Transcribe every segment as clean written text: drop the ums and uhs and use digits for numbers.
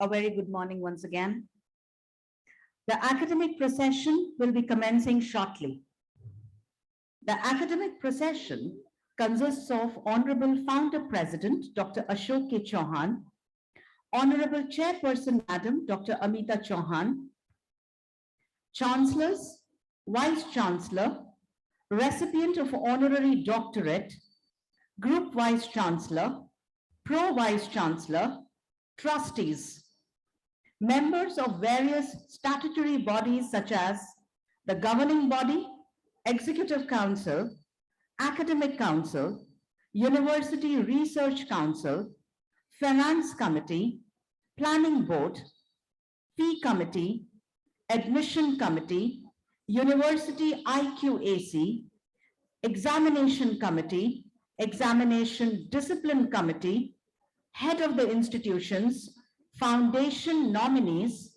A very good morning once again. The academic procession will be commencing shortly. The academic procession consists of Honorable Founder President, Dr. Ashok K. Chauhan, Honorable Chairperson, Madam Dr. Amita Chauhan, Chancellors, Vice Chancellor, recipient of Honorary Doctorate, Group Vice Chancellor, Pro Vice Chancellor, trustees, members of various statutory bodies such as the governing body, executive council, academic council, university research council, finance committee, planning board, fee committee, admission committee, university IQAC, examination committee, examination discipline committee, head of the institutions, foundation nominees,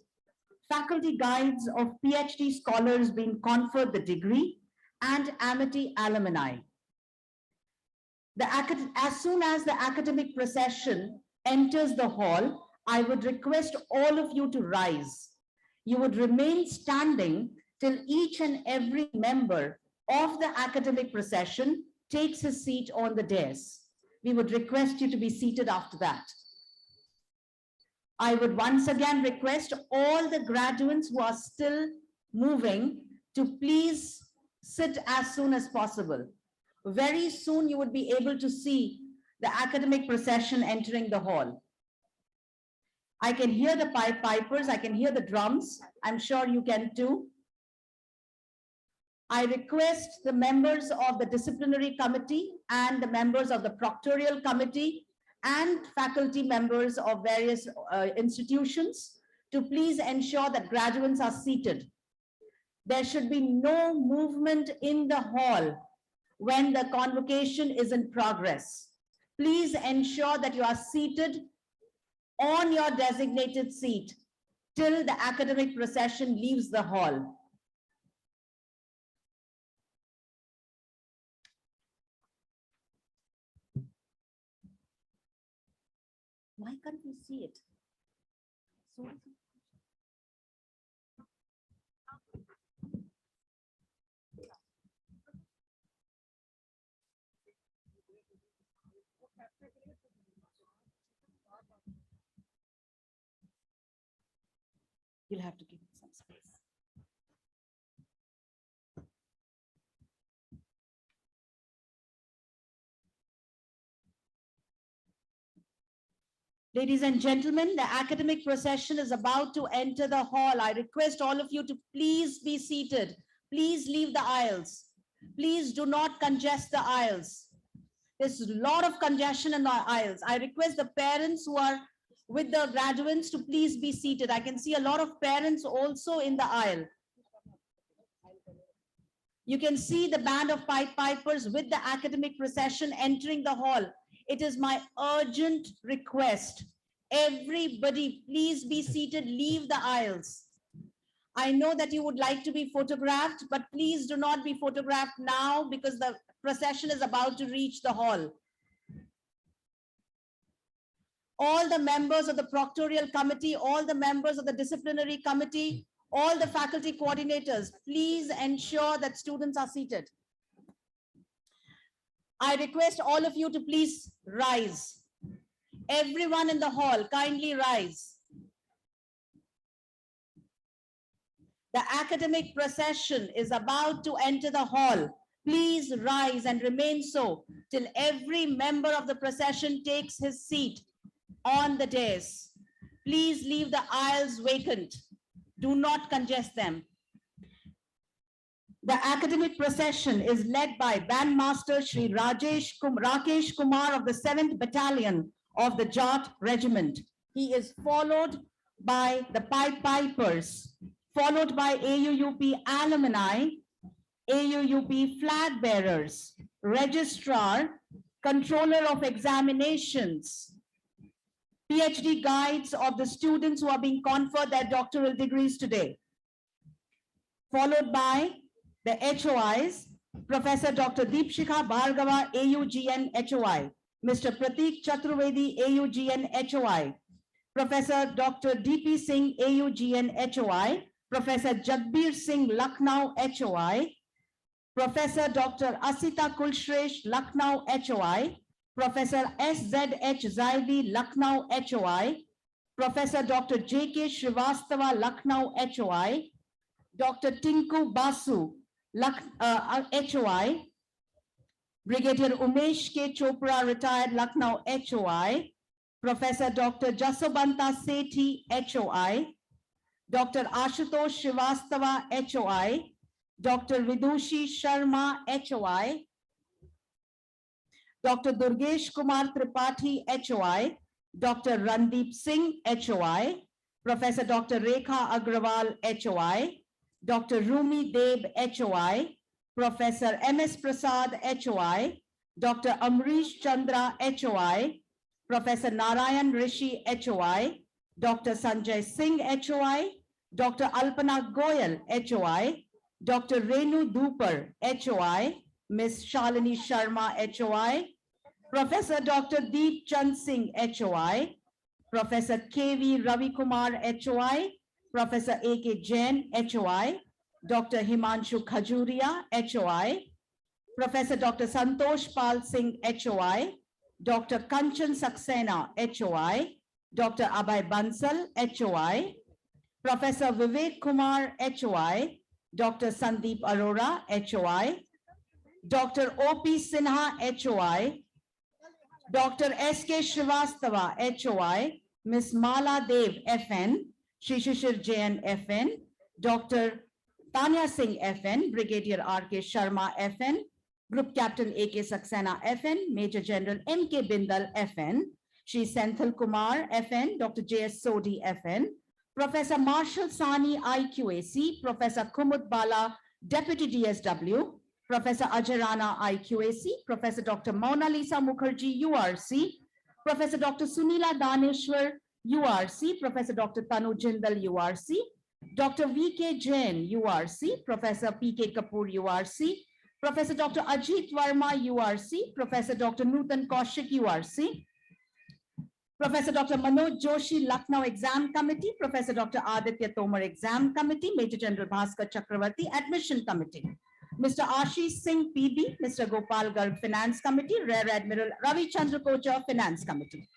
faculty guides of PhD scholars being conferred the degree, and Amity alumni. As soon as the academic procession enters the hall, I would request all of you to rise. You would remain standing till each and every member of the academic procession takes his seat on the dais. We would request you to be seated after that. I would once again request all the graduates who are still moving to please sit as soon as possible. Very soon you would be able to see the academic procession entering the hall. I can hear the pipe pipers, I can hear the drums. I'm sure you can too. I request the members of the disciplinary committee and the members of the proctorial committee and faculty members of various institutions to please ensure that graduates are seated. There should be no movement in the hall when the convocation is in progress. Please ensure that you are seated on your designated seat till the academic procession leaves the hall. Why can't we see it? You'll have to give it some space. Ladies and gentlemen, the academic procession is about to enter the hall. I request all of you to please be seated. Please leave the aisles. Please do not congest the aisles. There's a lot of congestion in the aisles. I request the parents who are with the graduates to please be seated. I can see a lot of parents also in the aisle. You can see the band of pipe pipers with the academic procession entering the hall. It is my urgent request. Everybody, please be seated, leave the aisles. I know that you would like to be photographed, but please do not be photographed now because the procession is about to reach the hall. All the members of the proctorial committee, all the members of the disciplinary committee, all the faculty coordinators, please ensure that students are seated. I request all of you to please rise. Everyone in the hall, kindly rise. The academic procession is about to enter the hall. Please rise and remain so till every member of the procession takes his seat on the dais. Please leave the aisles vacant. Do not congest them. The academic procession is led by Bandmaster Shri Rakesh Kumar of the 7th Battalion of the Jat Regiment. He is followed by the pipe pipers, followed by AUUP alumni, AUUP flag bearers, registrar, controller of examinations, PhD guides of the students who are being conferred their doctoral degrees today, followed by the HOIs, Professor Dr. Deepshikha Bhargava, AUGN HOI, Mr. Pratik Chaturvedi, AUGN HOI, Professor Dr. D.P. Singh, AUGN HOI, Professor Jagbir Singh, Lucknow HOI, Professor Dr. Asita Kulshresh, Lucknow HOI, Professor SZH Zaidi, Lucknow HOI, Professor Dr. J.K. Srivastava, Lucknow HOI, Dr. Tinku Basu, HOI, Brigadier Umesh K. Chopra, retired, Lucknow HOI, Professor Dr. Jasobanta Sethi, HOI, Dr. Ashutosh Srivastava, HOI, Dr. Vidushi Sharma, HOI, Dr. Durgesh Kumar Tripathi, HOI, Dr. Randeep Singh, HOI, Professor Dr. Rekha Agrawal, HOI, Dr. Rumi Deb, HOI, Professor M.S. Prasad, HOI, Dr. Amrish Chandra, HOI, Professor Narayan Rishi, HOI, Dr. Sanjay Singh, HOI, Dr. Alpana Goyal, HOI, Dr. Renu Dupar, HOI, Ms. Shalini Sharma, HOI, Professor Dr. Deep Chand Singh, HOI, Professor K.V. Ravi Kumar, HOI, Professor A.K. Jain, HOI, Dr. Himanshu Khajuria, HOI, Professor Dr. Santosh Pal Singh, HOI, Dr. Kanchan Saxena, HOI, Dr. Abhay Bansal, HOI, Professor Vivek Kumar, HOI, Dr. Sandeep Arora, HOI, Dr. O.P. Sinha, HOI, Dr. S.K. Srivastava, HOI, Ms. Mala Dev, FN, Shishir Jain, FN, Dr. Tanya Singh, FN, Brigadier R.K. Sharma, FN, Group Captain A.K. Saxena, FN, Major General M.K. Bindal, FN, Shri Senthil Kumar, FN, Dr. J.S. Sodhi, FN, Professor Marshall Sani, IQAC, Professor Kumud Bala, Deputy DSW, Professor Ajay Rana, IQAC, Professor Dr. Mona Lisa Mukherjee, URC, Professor Dr. Sunila Daneshwar, URC, Professor Dr. Tanu Jindal, URC, Dr. V.K. Jain, URC, Professor P.K. Kapoor, URC, Professor Dr. Ajit Verma, URC, Professor Dr. Nutan Kaushik, URC, Professor Dr. Manoj Joshi, Lucknow Exam Committee, Professor Dr. Aditya Tomar, Exam Committee, Major General Bhaskar Chakravarti, Admission Committee, Mr. Ashish Singh, PB, Mr. Gopal Garg, Finance Committee, Rear Admiral Ravi Chandra Kochar, Finance Committee,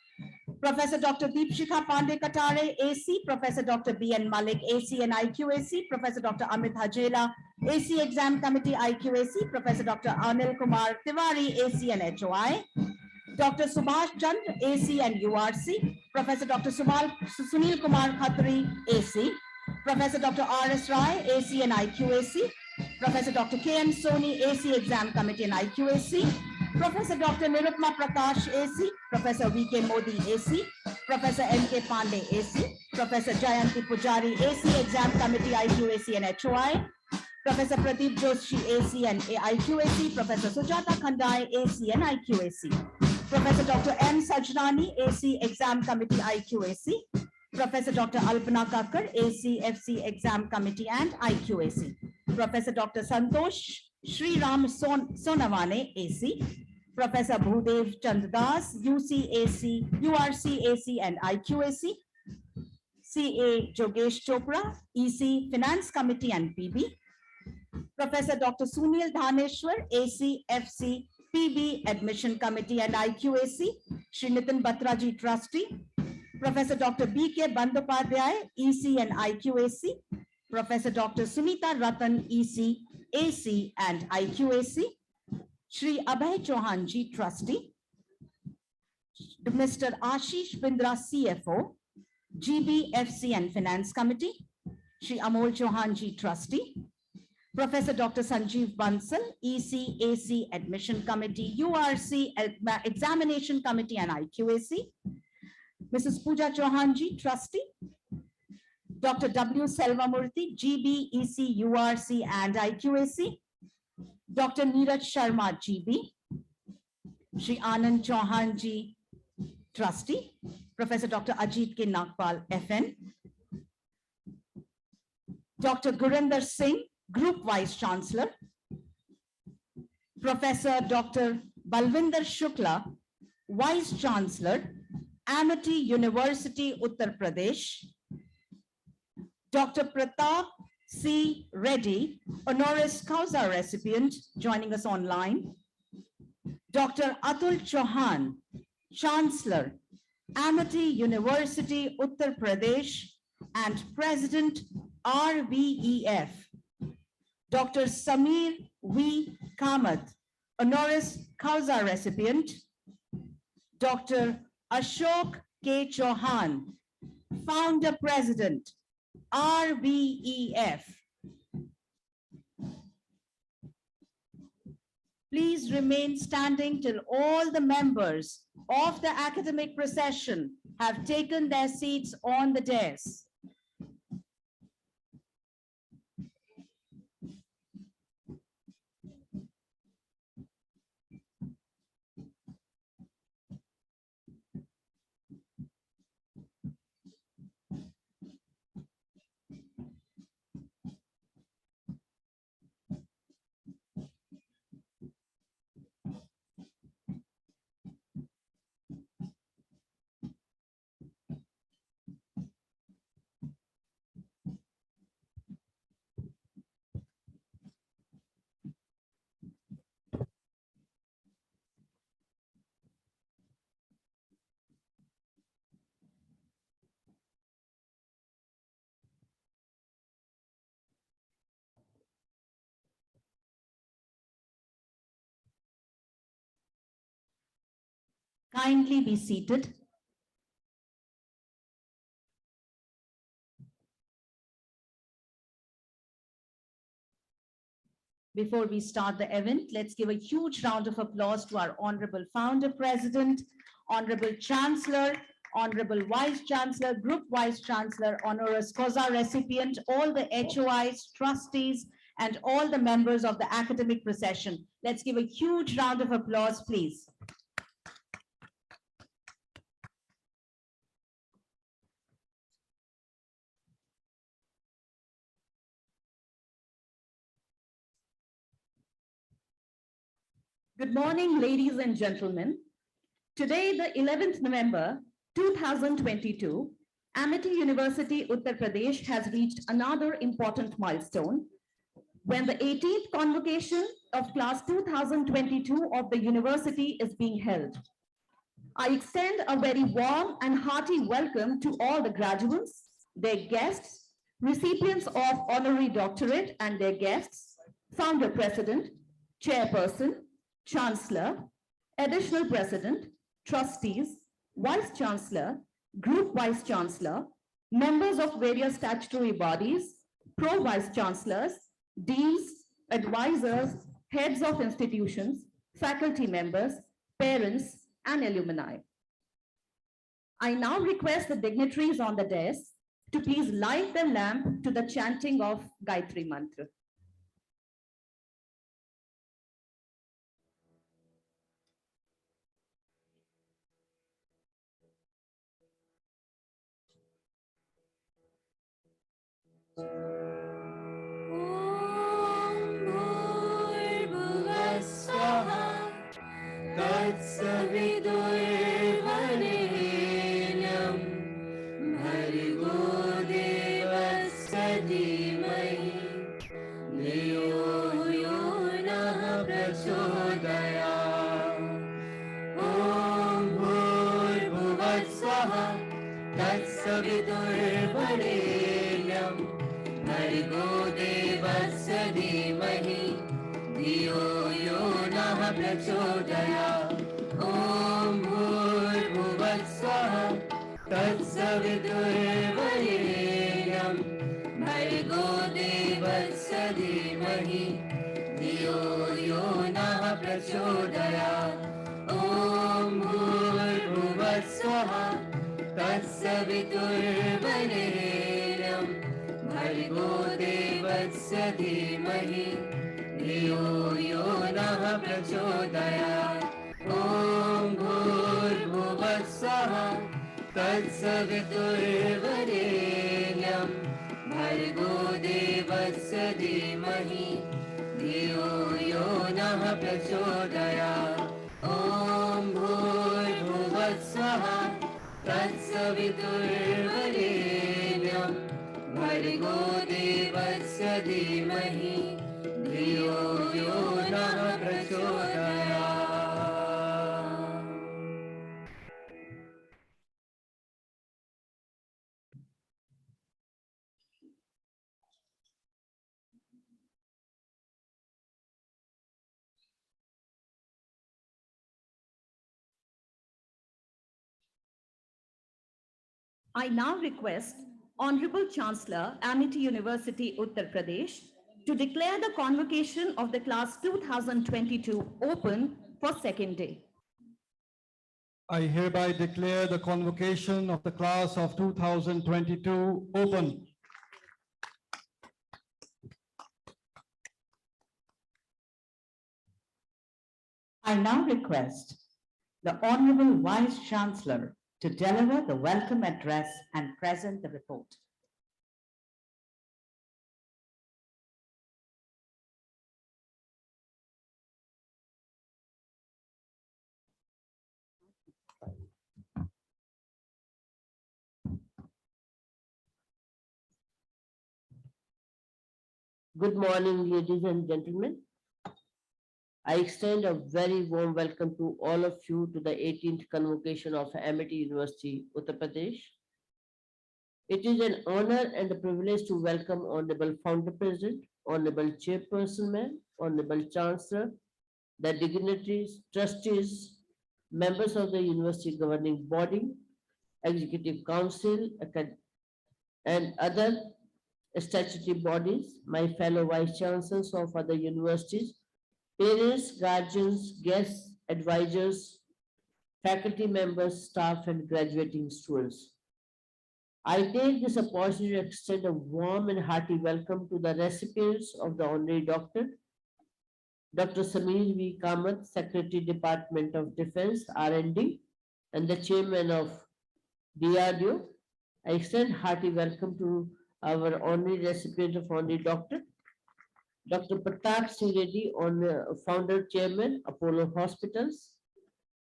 Professor Dr. Deepshikha Pandey Katare, AC, Professor Dr. B.N. Malik, AC and IQAC, Professor Dr. Amit Hajela, AC Exam Committee, IQAC, Professor Dr. Anil Kumar Tiwari, AC and HOI, Dr. Subhash Chand, AC and URC, Professor Dr. Sunil Kumar Khatri, AC, Professor Dr. R.S. Rai, AC and IQAC, Professor Dr. K.M. Soni, AC Exam Committee and IQAC, Professor Dr. Nirupma Prakash, AC, Professor V.K. Modi, AC, Professor M.K. Pandey, AC, Professor Jayanti Pujari, AC Exam Committee, IQAC and HOI, Professor Pradeep Joshi, AC and IQAC, Professor Sujata Khandai, AC and IQAC, Professor Dr. M. Sajnani, AC Exam Committee, IQAC, Professor Dr. Alpana Kakkar, AC FC Exam Committee and IQAC, Professor Dr. Santosh Shri Ram Sonavane, AC, Professor Bhudev Chandas, UCAC, URC, AC and IQAC, CA Jogesh Chopra, EC Finance Committee and PB, Professor Dr. Sunil Dhaneshwar, AC, FC, PB Admission Committee and IQAC, Shri Nitin Batraji Trustee, Professor Dr. B.K. Bandopadhyay, EC and IQAC, Professor Dr. Sunita Ratan, EC, AC and IQAC, Shri Abhay Chauhanji, Trustee, Mr. Ashish Bindra, CFO, GBFC and Finance Committee, Shri Amol Chauhanji, Trustee, Professor Dr. Sanjeev Bansal, EC, AC Admission Committee, URC Examination Committee and IQAC, Mrs. Pooja Chauhanji, Trustee, Dr. W. Selvamurthy, GB, EC, URC and IQAC, Dr. Neeraj Sharma, GB, Shri Anand Chauhanji, Trustee, Professor Dr. Ajit K. Nagpal, FN, Dr. Gurinder Singh, Group Vice Chancellor, Professor Dr. Balvinder Shukla, Vice Chancellor, Amity University, Uttar Pradesh. Dr. Pratap C. Reddy, honoris causa recipient, joining us online. Dr. Atul Chauhan, Chancellor, Amity University, Uttar Pradesh, and President, RVEF. Dr. Samir V. Kamath, honoris causa recipient. Dr. Ashok K. Chauhan, Founder President, RVEF. Please remain standing till all the members of the academic procession have taken their seats on the dais. Kindly be seated. Before we start the event, let's give a huge round of applause to our Honorable Founder President, Honorable Chancellor, Honorable Vice Chancellor, Group Vice Chancellor, honoris causa recipient, all the HOIs, trustees, and all the members of the academic procession. Let's give a huge round of applause, please. Good morning, ladies and gentlemen. Today, the 11th November, 2022, Amity University, Uttar Pradesh has reached another important milestone when the 18th convocation of class 2022 of the university is being held. I extend a very warm and hearty welcome to all the graduates, their guests, recipients of honorary doctorate and their guests, founder president, chairperson, chancellor, additional president, trustees, vice chancellor, group vice chancellor, members of various statutory bodies, pro-vice chancellors, deans, advisors, heads of institutions, faculty members, parents, and alumni. I now request the dignitaries on the dais to please light the lamp to the chanting of Gayatri Mantra. भर्गो देवस्य धीमहि धियो यो नः प्रचोदयात्. I now request Honorable Chancellor, Amity University, Uttar Pradesh, to declare the convocation of the class 2022 open for second day. I hereby declare the convocation of the class of 2022 open. I now request the Honorable Vice Chancellor to deliver the welcome address and present the report. Good morning, ladies and gentlemen. I extend a very warm welcome to all of you to the 18th convocation of Amity University, Uttar Pradesh. It is an honor and a privilege to welcome Honorable Founder President, Honorable Chairperson Ma'am, Honorable Chancellor, the dignitaries, trustees, members of the University Governing Body, Executive Council, and other statutory bodies, my fellow vice chancellors of other universities, parents, guardians, guests, advisors, faculty members, staff, and graduating students. I take this opportunity to extend a warm and hearty welcome to the recipients of the honorary doctorate, Dr. Sameer V. Kamath, Secretary, Department of Defense, R&D, and the Chairman of DRDO. I extend hearty welcome to our honorary recipient of honorary doctorate, Dr. Pratap Singh Reddy, Founder Chairman, Apollo Hospitals.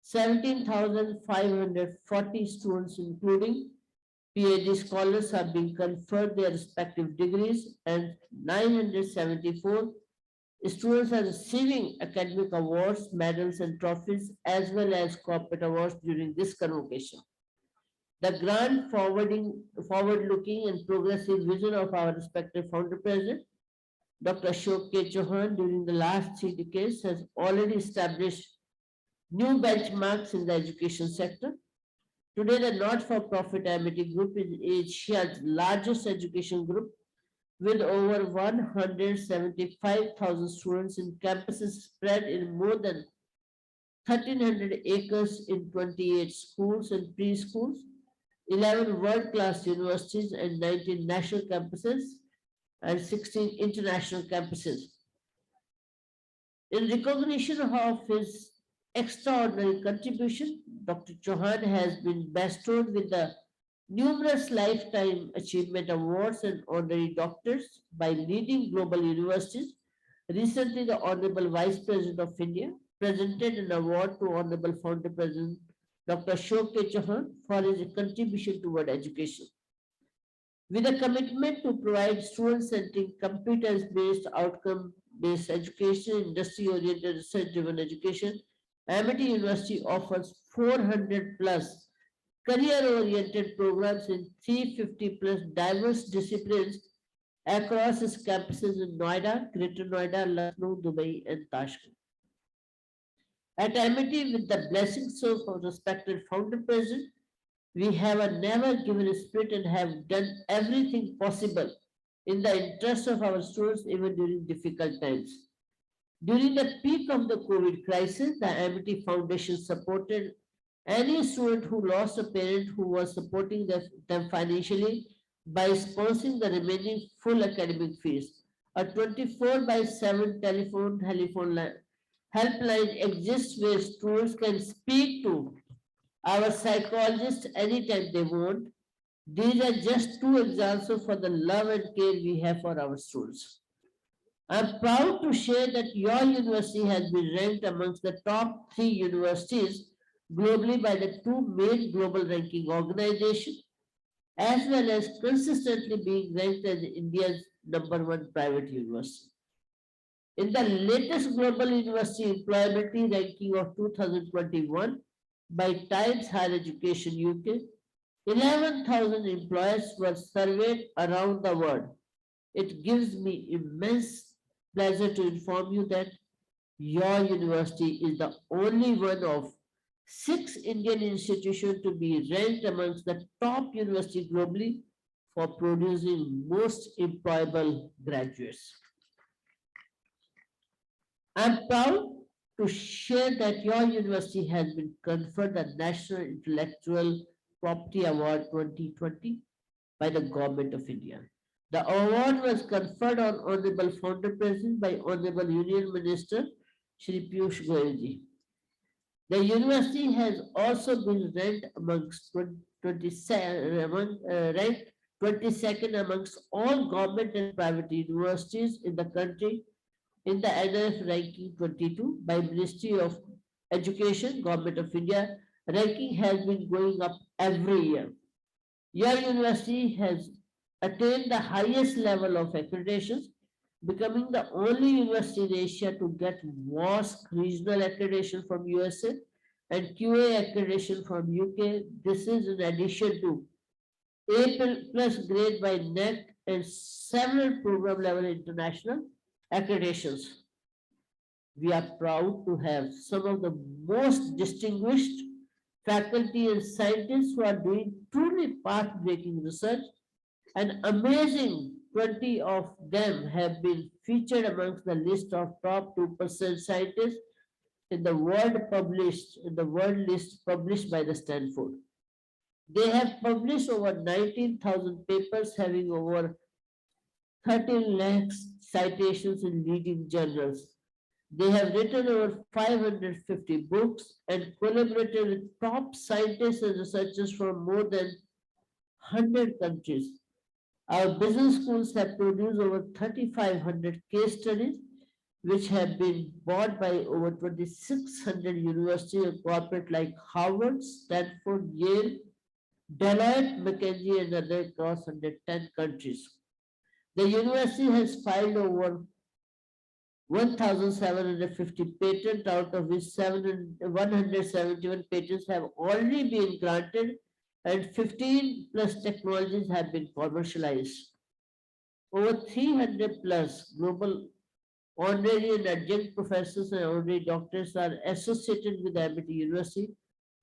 17,540 students, including PhD scholars, have been conferred their respective degrees, and 974 students are receiving academic awards, medals, and trophies, as well as corporate awards during this convocation. The grand forward-looking and progressive vision of our respected founder president, Dr. Ashok K. Chauhan, during the last 3 decades has already established new benchmarks in the education sector. Today, the not-for-profit Amity Group is Asia's largest education group with over 175,000 students in campuses spread in more than 1,300 acres in 28 schools and preschools, 11 world-class universities and 19 national campuses and 16 international campuses. In recognition of his extraordinary contribution, Dr. Chauhan has been bestowed with the numerous lifetime achievement awards and honorary doctorates by leading global universities. Recently, the Honorable Vice President of India presented an award to Honorable Founder President Dr. Ashok K. Chauhan for his contribution toward education. With a commitment to provide student-centric, competence-based, outcome-based education, industry-oriented, research-driven education, Amity University offers 400 plus career-oriented programs in 350 plus diverse disciplines across its campuses in Noida, Greater Noida, Lucknow, Dubai, and Tashkent. At Amity, with the blessings of our respected founder president, we have a never given spirit and have done everything possible in the interest of our students even during difficult times. During the peak of the COVID crisis, the Amity Foundation supported any student who lost a parent who was supporting them financially by sponsoring the remaining full academic fees. A 24/7 helpline exists where students can speak to our psychologists anytime they want. These are just 2 examples for the love and care we have for our students. I'm proud to share that your university has been ranked amongst the top 3 universities globally by the 2 main global ranking organizations, as well as consistently being ranked as India's #1 private university. In the latest Global University Employability Ranking of 2021 by Times Higher Education UK, 11,000 employers were surveyed around the world. It gives me immense pleasure to inform you that your university is the only one of 6 Indian institutions to be ranked amongst the top university globally for producing most employable graduates. I'm proud to share that your university has been conferred the National Intellectual Property Award 2020 by the Government of India. The award was conferred on Honorable Founder President by Honorable Union Minister Shri Piyush Goyal ji. The university has also been ranked amongst 22nd amongst all government and private universities in the country in the NIF ranking 22 by Ministry of Education, Government of India. Ranking has been going up every year. Your university has attained the highest level of accreditations, becoming the only university in Asia to get WASC regional accreditation from USA and QA accreditation from UK. This is in addition to A plus grade by NEC and several program level international accreditations. We are proud to have some of the most distinguished faculty and scientists who are doing truly path-breaking research. An amazing 20 of them have been featured amongst the list of top 2% scientists in the world list published by the Stanford. They have published over 19,000 papers having over 13 lakhs citations in leading journals. They have written over 550 books and collaborated with top scientists and researchers from more than 100 countries. Our business schools have produced over 3,500 case studies, which have been bought by over 2,600 universities and corporate like Harvard, Stanford, Yale, Deloitte, McKinsey, and others across 110 countries. The university has filed over 1,750 patents, out of which 171 patents have already been granted and 15 plus technologies have been commercialized. Over 300 plus global honorary and adjunct professors and honorary doctors are associated with Amity University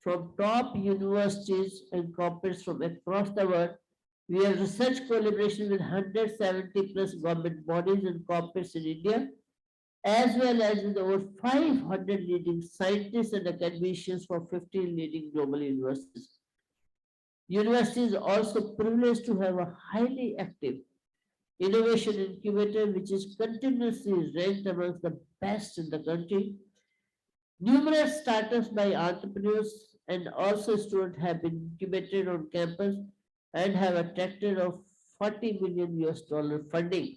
from top universities and corporates from across the world. We have research collaboration with 170 plus government bodies and corporates in India, as well as with over 500 leading scientists and academicians from 15 leading global universities. University is also privileged to have a highly active innovation incubator, which is continuously ranked amongst the best in the country. Numerous startups by entrepreneurs and also students have been incubated on campus and have attracted of $40 million US funding.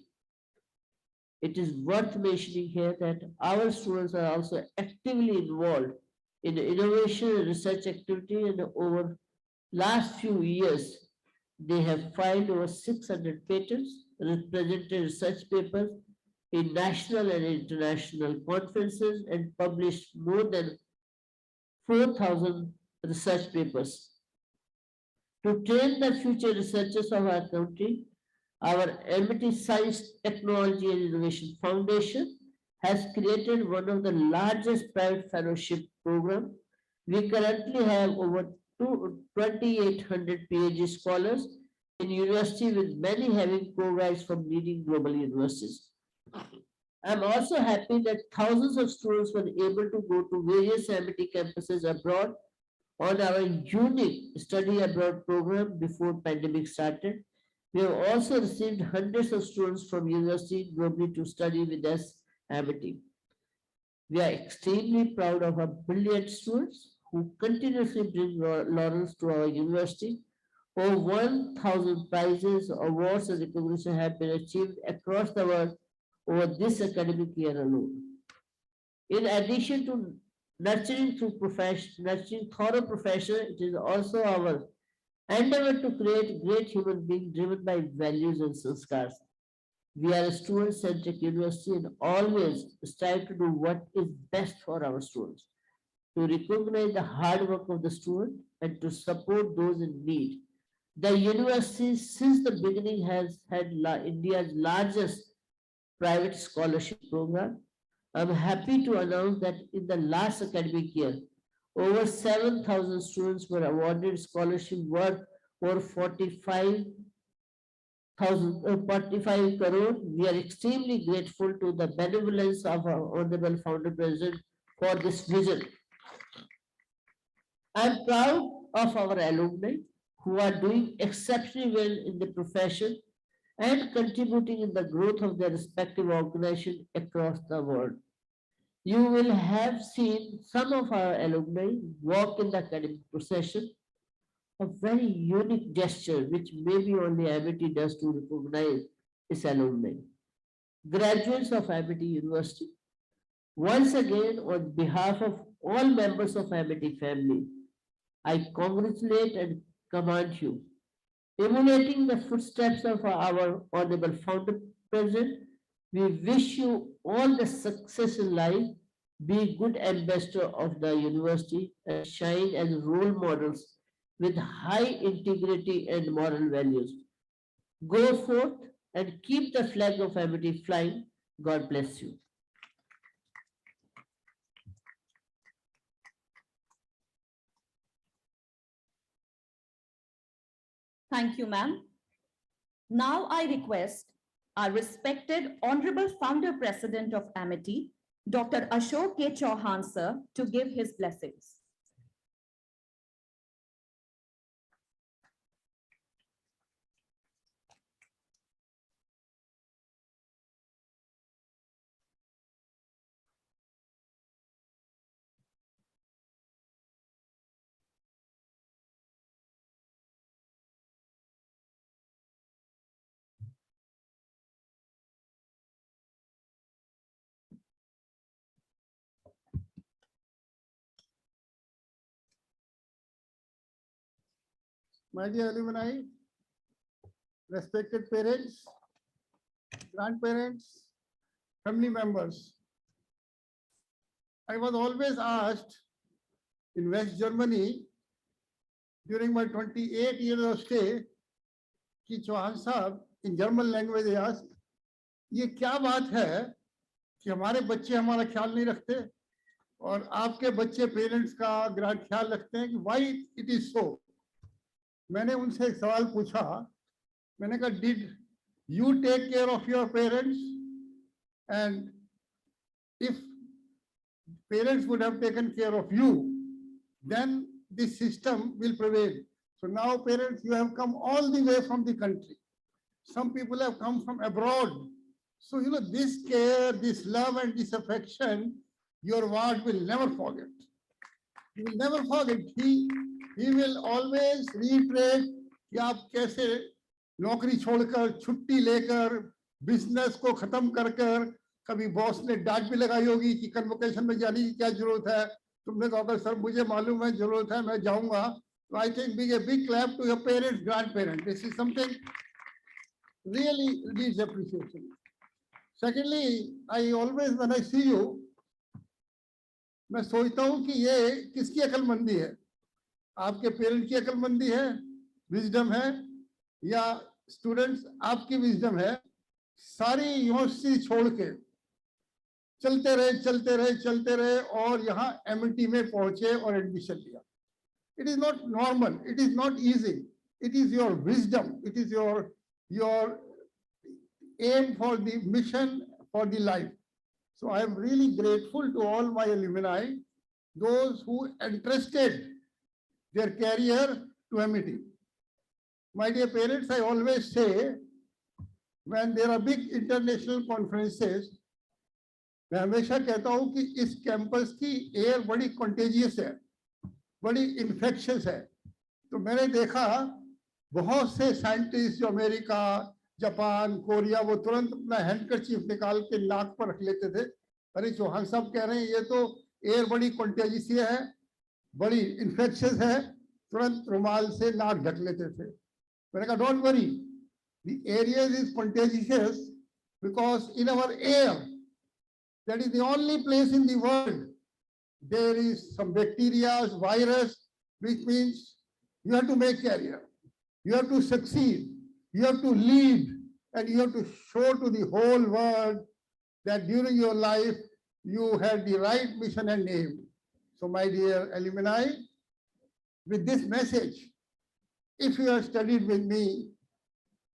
It is worth mentioning here that our students are also actively involved in innovation and research activity, and over last few years, they have filed over 600 patents, presented research papers in national and international conferences, and published more than 4,000 research papers. To train the future researchers of our country, our Amity Science, Technology and Innovation Foundation has created one of the largest private fellowship programs. We currently have over 2,800 PhD scholars in university, with many having co-guides from leading global universities. I'm also happy that thousands of students were able to go to various Amity campuses abroad on our unique study abroad program before pandemic started. We have also received hundreds of students from university globally to study with us Amity. We are extremely proud of our brilliant students who continuously bring laurels to our university. Over 1,000 prizes, awards, and recognition have been achieved across the world over this academic year alone. In addition to nurturing through thorough profession, it is also our endeavor to create great human beings driven by values and sanskars. We are a student-centric university and always strive to do what is best for our students, to recognize the hard work of the student and to support those in need. The university, since the beginning, has had India's largest private scholarship program. I'm happy to announce that in the last academic year, over 7,000 students were awarded scholarship worth over 45 crore. We are extremely grateful to the benevolence of our Honorable Founder President for this vision. I'm proud of our alumni who are doing exceptionally well in the profession and contributing in the growth of their respective organizations across the world. You will have seen some of our alumni walk in the academic procession, a very unique gesture which maybe only Amity does to recognize its alumni. Graduates of Amity University, once again on behalf of all members of Amity family, I congratulate and commend you. Emulating the footsteps of our Honorable Founder President, we wish you all the success in life, be good ambassador of the university and shine as role models with high integrity and moral values. Go forth and keep the flag of Amity flying. God bless you. Thank you, ma'am. Now I request our respected Honorable Founder President of Amity, Dr. Ashok K. Chauhan, sir, to give his blessings. My dear alumni, respected parents, grandparents, family members, I was always asked in West Germany during my 28 years of stay कि चौहान साहब in German language they asked, ये क्या बात है कि हमारे बच्चे हमारा ख्याल नहीं रखते और आपके बच्चे पेरेंट्स का ख्याल रखते हैं कि why it is so? मैंने उनसे एक सवाल पूछा, मैंने कहा did you take care of your parents, and if parents would have taken care of you, then this system will prevail. So now parents, you have come all the way from the country. Some people have come from abroad. So you know this care, this love and this affection, your ward will never forget. He will never forget. He will always reiterate कि आप कैसे नौकरी छोड़कर छुट्टी लेकर business को खत्म कर कर कभी बॉस ने डांट भी लगाई होगी कि कन्वोकेशन में जाने की क्या जरूरत है, तुमने कहा सर मुझे मालूम है जरूरत है मैं जाऊंगा. So I think a big clap to your parents, grandparents. This is something really needs appreciation. Secondly, I always when I see you, मैं सोचता हूँ कि ये किसकी अकलमंदी है, आपके पेरेंट की अकलमंदी है, विजडम है, या स्टूडेंट्स आपकी विजडम है. सारी यूनिवर्सिटी छोड़ के चलते रहे और यहाँ एमिटी में पहुंचे और एडमिशन लिया. It is not normal, it is not easy. It is your wisdom, it is your aim for the mission, for the life. So I am really grateful to all my alumni, those who entrusted their career to Amity. My dear parents, I always say, when there are big international conferences, मैं हमेशा कहता हूँ कि इस campus की air बड़ी contagious है, बड़ी इन्फेक्शियस है. तो मैंने देखा बहुत से साइंटिस्ट जो अमेरिका, जापान, कोरिया, वो तुरंत अपना हैंडकरचीफ निकाल के नाक पर रख लेते थे. अरे चौहान साहब कह रहे हैं ये तो एयर बड़ी कंटेजियस है, बड़ी इन्फेक्शियस है, तुरंत रुमाल से नाक ढक लेते थे। मैंने कहा don't worry, the areas is contagious because in our air, that is the only place in the world there is some bacteria, virus, which means you have to make career, you have to succeed, you have to lead, and you have to show to the whole world that during your life you had the right mission and aim. So my dear alumni, with this message, if you have studied with me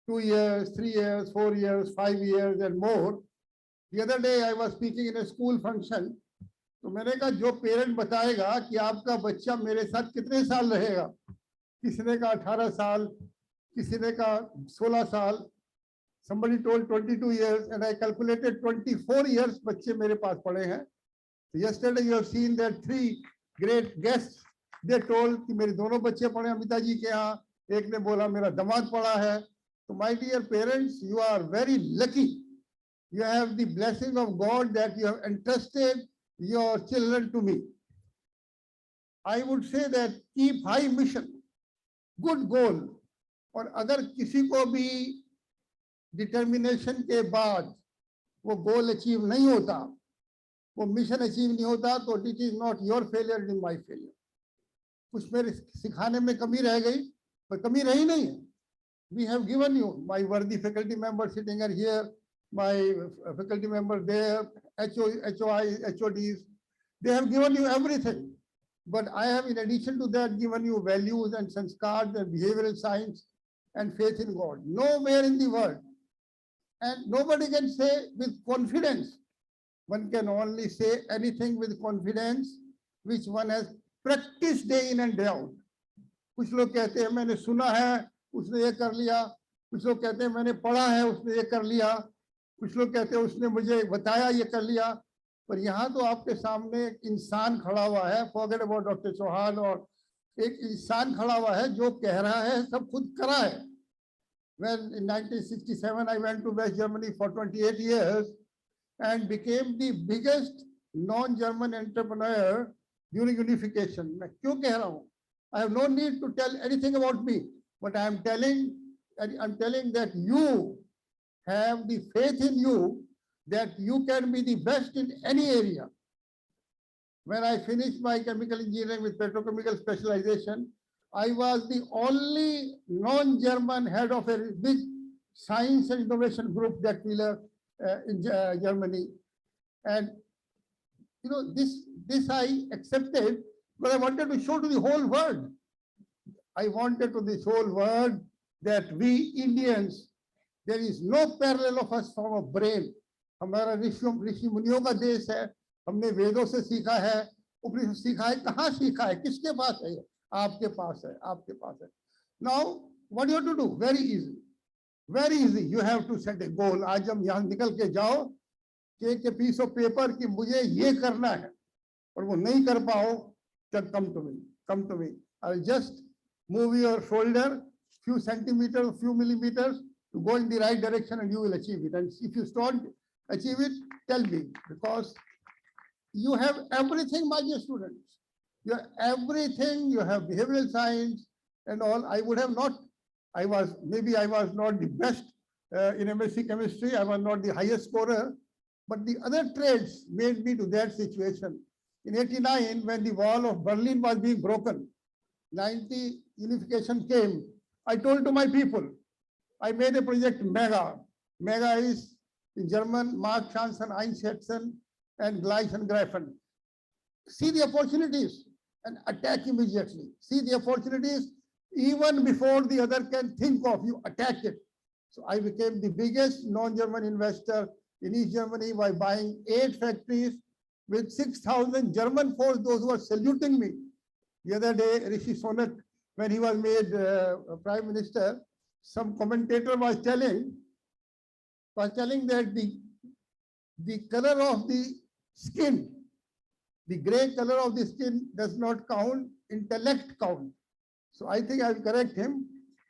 2 years, 3 years, 4 years, 5 years and more, the other day I was speaking in a school function, तो मैंने कहा जो parent बताएगा कि आपका बच्चा मेरे साथ कितने साल रहेगा, किसी ने कहा 18 साल, किसी ने कहा 16 साल, somebody told 22 years and I calculated 24 years बच्चे मेरे पास पढ़े हैं. Yesterday you have seen that 3 great guests, they told कि मेरे दोनों बच्चे पढ़े अमिता जी के यहाँ, एक ने बोला मेरा दामाद पढ़ा है. So my dear parents, you are very lucky. You have the blessing of God that you have entrusted your children to me. I would say that keep high mission, good goal. और अगर किसी को भी determination के बाद वो goal achieve नहीं होता, वो मिशन अचीव नहीं होता, तो it is not your failure, it is my failure. कुछ मेरे सिखाने में कमी रह गई, पर कमी रही नहीं है. We have given you, my worthy faculty members sitting are here, my faculty members there, HOI, HODs, they have given you everything. But I have, in addition to that, given you values and sanskars and behavioral science and faith in God. Nowhere in the world. And nobody can say with confidence. One can only say anything with confidence which one has practiced day in and day out. कुछ लोग कहते हैं मैंने सुना है, उसने ये कर लिया. कुछ लोग कहते हैं मैंने पढ़ा है, उसने ये कर लिया. कुछ लोग कहते हैं उसने मुझे बताया, ये कर लिया. पर यहाँ तो आपके सामने एक इंसान खड़ा हुआ है, फॉरगेट अबाउट डॉक्टर चौहान, और एक इंसान खड़ा हुआ है जो कह रहा है सब खुद करा है. When in 1967 I went to West Germany for 28 years and became the biggest non-German entrepreneur during unification. मैं क्यों कह रहा हूँ? I have no need to tell anything about me, but I am telling that you have the faith in you that you can be the best in any area. When I finished my chemical engineering with petrochemical specialization, I was the only non-German head of a big science and innovation group that in Germany. And you know, this I accepted, but I wanted to show to the whole world. I wanted to this whole world that we Indians, there is no parallel of us from a brain. हमारा ऋषि मुनियों का देश है, हमने वेदों से सीखा है, उपनिषद सीखा है. कहाँ सीखा है, किसके पास है? आपके पास है, आपके पास है. Now what you have to do? Very easy, very easy. You have to set a goal. आज हम यहाँ निकल के जाओ, take a piece of paper कि मुझे ये करना है, और वो नहीं कर पाओ, then come to me, come to me. I'll just move your shoulder few centimeters, few millimeters to go in the right direction, and you will achieve it. And if you don't achieve it, tell me, because you have everything, my dear students. You have everything. You have behavioral science and all. I would have not. Maybe I was not the best in MSc chemistry. I was not the highest scorer, but the other trades made me to that situation. In '89, when the wall of Berlin was being broken, 90 unification came. I told to my people, I made a project MEGA. MEGA is in German, Mark Chanson, Einschätzen, and Gleichengreifen. See the opportunities and attack immediately. See the opportunities even before the other can think of, you attack it. So I became the biggest non-German investor in East Germany by buying 8 factories with 6,000 German force, those who are saluting me. The other day, Rishi Sunak, when he was made Prime Minister, some commentator was telling that the color of the skin, the gray color of the skin does not count, intellect counts. So I think I'll correct him.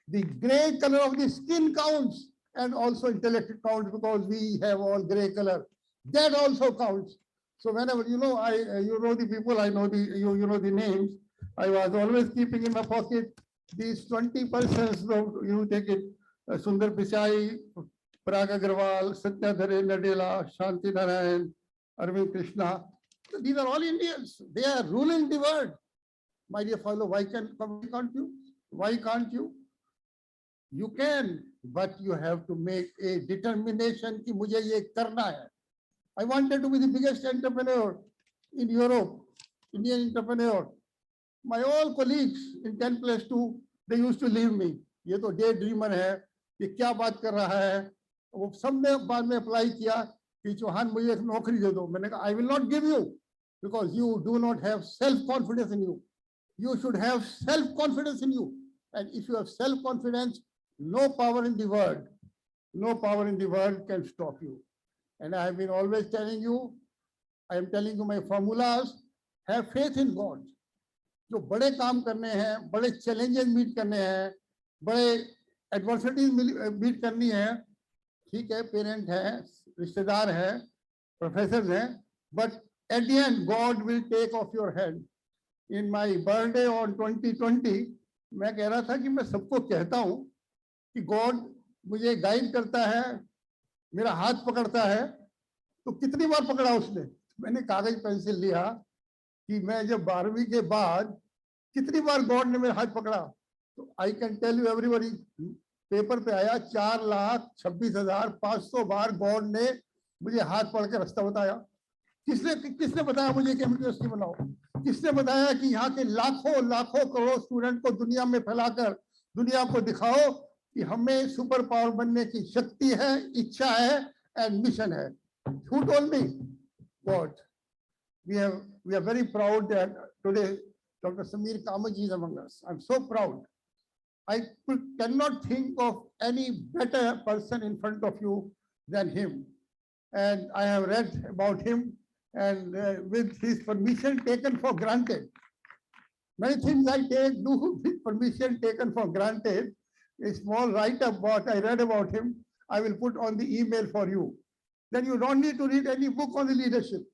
The gray color of the skin counts, and also intellect counts, because we have all gray color. That also counts. So whenever, you know the people, I know you know the names. I was always keeping in my pocket these 20 persons, you take it, Sundar Pichai, Parag Agarwal, Satyadhare Nadella, Shanti Narayan, Arvind Krishna. These are all Indians. They are ruling the world. My dear fellow, why can't you? Why can't you? You can, but you have to make a determination कि मुझे ये करना है. I wanted to be the biggest entrepreneur in Europe, Indian entrepreneur. My all colleagues in 10+2, they used to leave me. ये तो day dreamer है, ये क्या बात कर रहा है? वो सबने बाद में अप्लाई किया कि चौहान मुझे एक नौकरी दे दो. मैंने कहा I will not give you because you do not have self-confidence in you. You should have self-confidence in you. And if you have self-confidence, no power in the world can stop you. And I have been always telling you, I am telling you my formulas, have faith in God. जो बड़े काम करने हैं, बड़े challenges meet करने हैं, बड़े adversities meet करनी है, ठीक है, parent है, रिश्तेदार है, professors हैं, but at the end, God will take off your hand. In my birthday on 2020, मैं कह रहा था कि मैं सबको कहता हूँ कि गॉड मुझे गाइड करता है, मेरा हाथ पकड़ता है, तो कितनी बार पकड़ा उसने? मैंने कागज पेंसिल लिया कि मैं जब 12वीं के बाद कितनी बार गॉड ने मेरा हाथ पकड़ा. तो I can tell you everybody, paper पे आया 4,26,500 बार गॉड ने मुझे हाथ पकड़ के रास्ता बताया. किसने बताया मुझे कि यूनिवर्सिटी बनाओ? किसने बताया कि यहाँ के लाखों लाखों करोड़ स्टूडेंट को दुनिया में फैलाकर दुनिया को दिखाओ कि हमें सुपर पावर बनने की शक्ति है, इच्छा है एंड मिशन है? Who told me? God. We are very proud that today Dr. Samir Kamaji is among us. I'm so proud. I cannot think of any better person in front of you than him. And I have read about him, and with his permission taken for granted. Many things I do with permission taken for granted. A small write-up what I read about him, I will put on the email for you. Then you don't need to read any book on the leadership,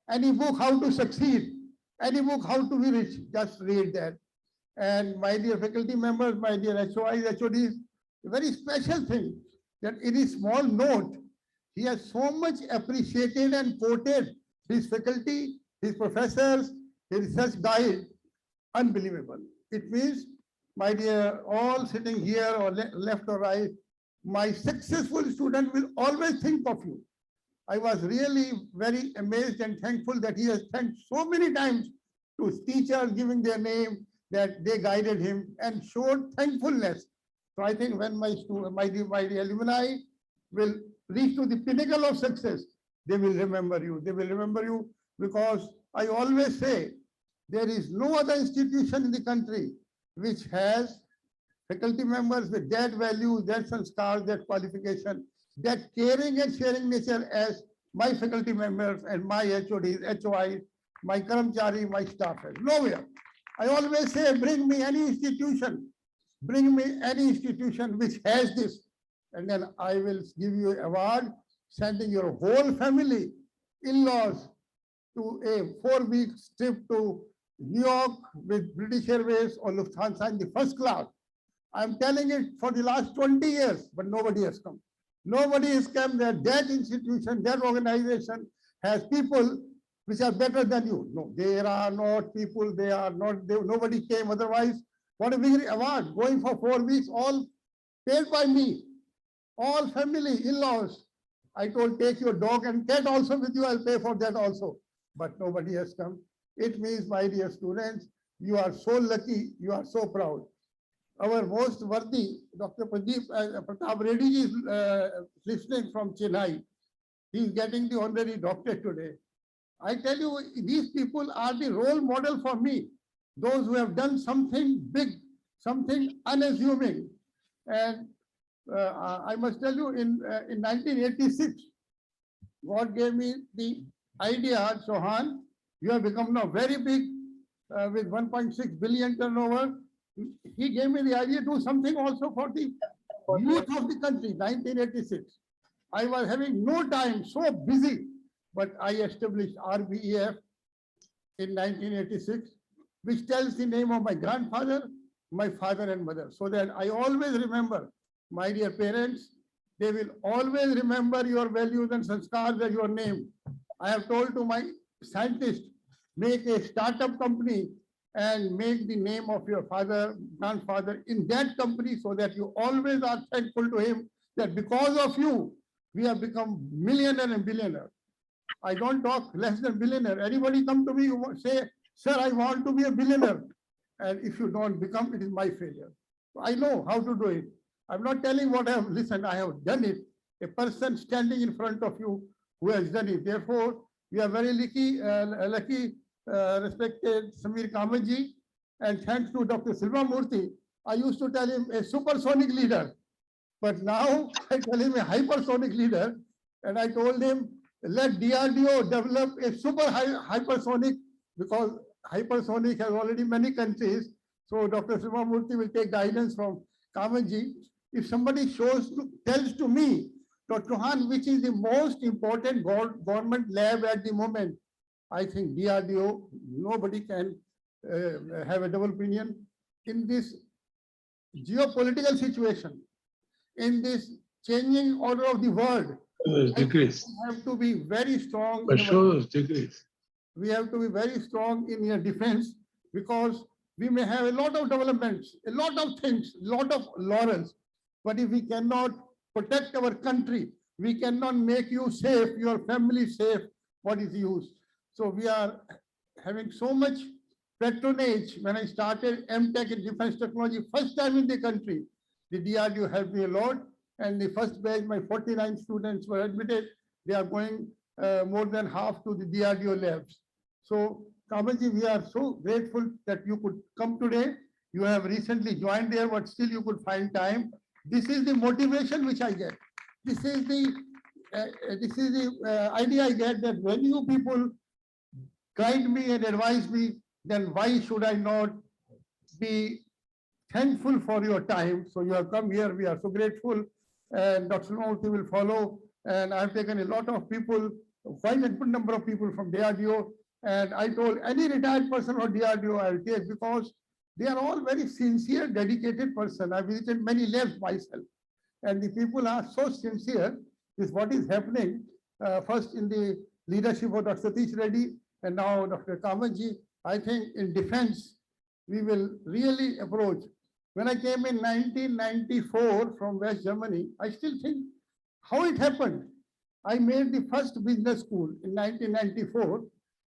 any book how to succeed, any book how to be rich. Just read that. And my dear faculty members, my dear HOIs, HODs, a very special thing that in his small note, he has so much appreciated and quoted his faculty, his professors, his research guide. Unbelievable. It means, my dear, all sitting here or left or right, my successful student will always think of you. I was really very amazed and thankful that he has thanked so many times to teachers giving their name, that they guided him and showed thankfulness. So I think when my dear alumni will reach to the pinnacle of success, they will remember you. They will remember you because I always say there is no other institution in the country which has faculty members with that value, that sanskar, that qualification, that caring and sharing nature as my faculty members and my HODs, HOIs, my karamchari, my staff. Nowhere. I always say, bring me any institution which has this, and then I will give you an award, sending your whole family, in-laws, to a 4-week trip to New York with British Airways or Lufthansa in the first class. I'm telling it for the last 20 years, but nobody has come. Nobody has come that institution, that organization has people which are better than you. No, there are not people, nobody came. Otherwise, what a big award, going for 4 weeks, all paid by me, all family, in-laws. I told, take your dog and cat also with you, I'll pay for that also. But nobody has come. It means, my dear students, you are so lucky, you are so proud. Our most worthy, Dr. Pratap Reddy is listening from Chennai. He is getting the honorary doctorate today. I tell you, these people are the role model for me. Those who have done something big, something unassuming. And I must tell you, in 1986, God gave me the idea, Chauhan, you have become now very big with 1.6 billion turnover. He gave me the idea to do something also for the youth of the country, 1986. I was having no time, so busy, but I established RBEF in 1986. which tells the name of my grandfather, my father and mother, so that I always remember, my dear parents, they will always remember your values and sanskars and your name. I have told to my scientists, make a startup company and make the name of your father, grandfather in that company, so that you always are thankful to him that because of you, we have become millionaire and billionaire. I don't talk less than billionaire. Anybody come to me, say, sir, I want to be a billionaire. And if you don't become, it is my failure. I know how to do it. I'm not telling what I have listened, I have done it. A person standing in front of you who has done it. Therefore, we are very lucky, respected Samir Kamaji, and thanks to Dr. Silva Murthy, I used to tell him a supersonic leader, but now I tell him a hypersonic leader, and I told him, let DRDO develop a hypersonic, because hypersonic has already many countries. So Dr. Silva Murthy will take guidance from Kamaji. If somebody tells to me, Dr. Han, which is the most important government lab at the moment, I think DRDO, nobody can have a double opinion. In this geopolitical situation, in this changing order of the world, Decrease. we have to be very strong. But shows decrease. We have to be very strong in your defense, because we may have a lot of developments, a lot of things, a lot of laurels, but if we cannot protect our country, we cannot make you safe, your family safe, what is use? So we are having so much patronage. When I started MTech in defense technology, first time in the country, the DRDO helped me a lot. And the first batch, my 49 students were admitted. They are going more than half to the DRDO labs. So Kamaji, we are so grateful that you could come today. You have recently joined there, but still you could find time. This is the motivation which I get. This is the idea I get, that when you people guide me and advise me, then why should I not be thankful for your time? So you have come here, we are so grateful, and Dr. Murthy will follow. And I've taken a lot of people, quite a good number of people from DRDO, and I told any retired person from DRDO I'll take, because they are all very sincere, dedicated person. I visited many labs myself, and the people are so sincere with what is happening. First in the leadership of Dr. Satish Reddy, and now Dr. Kamaji. I think in defense, we will really approach. When I came in 1994 from West Germany, I still think how it happened. I made the first business school in 1994,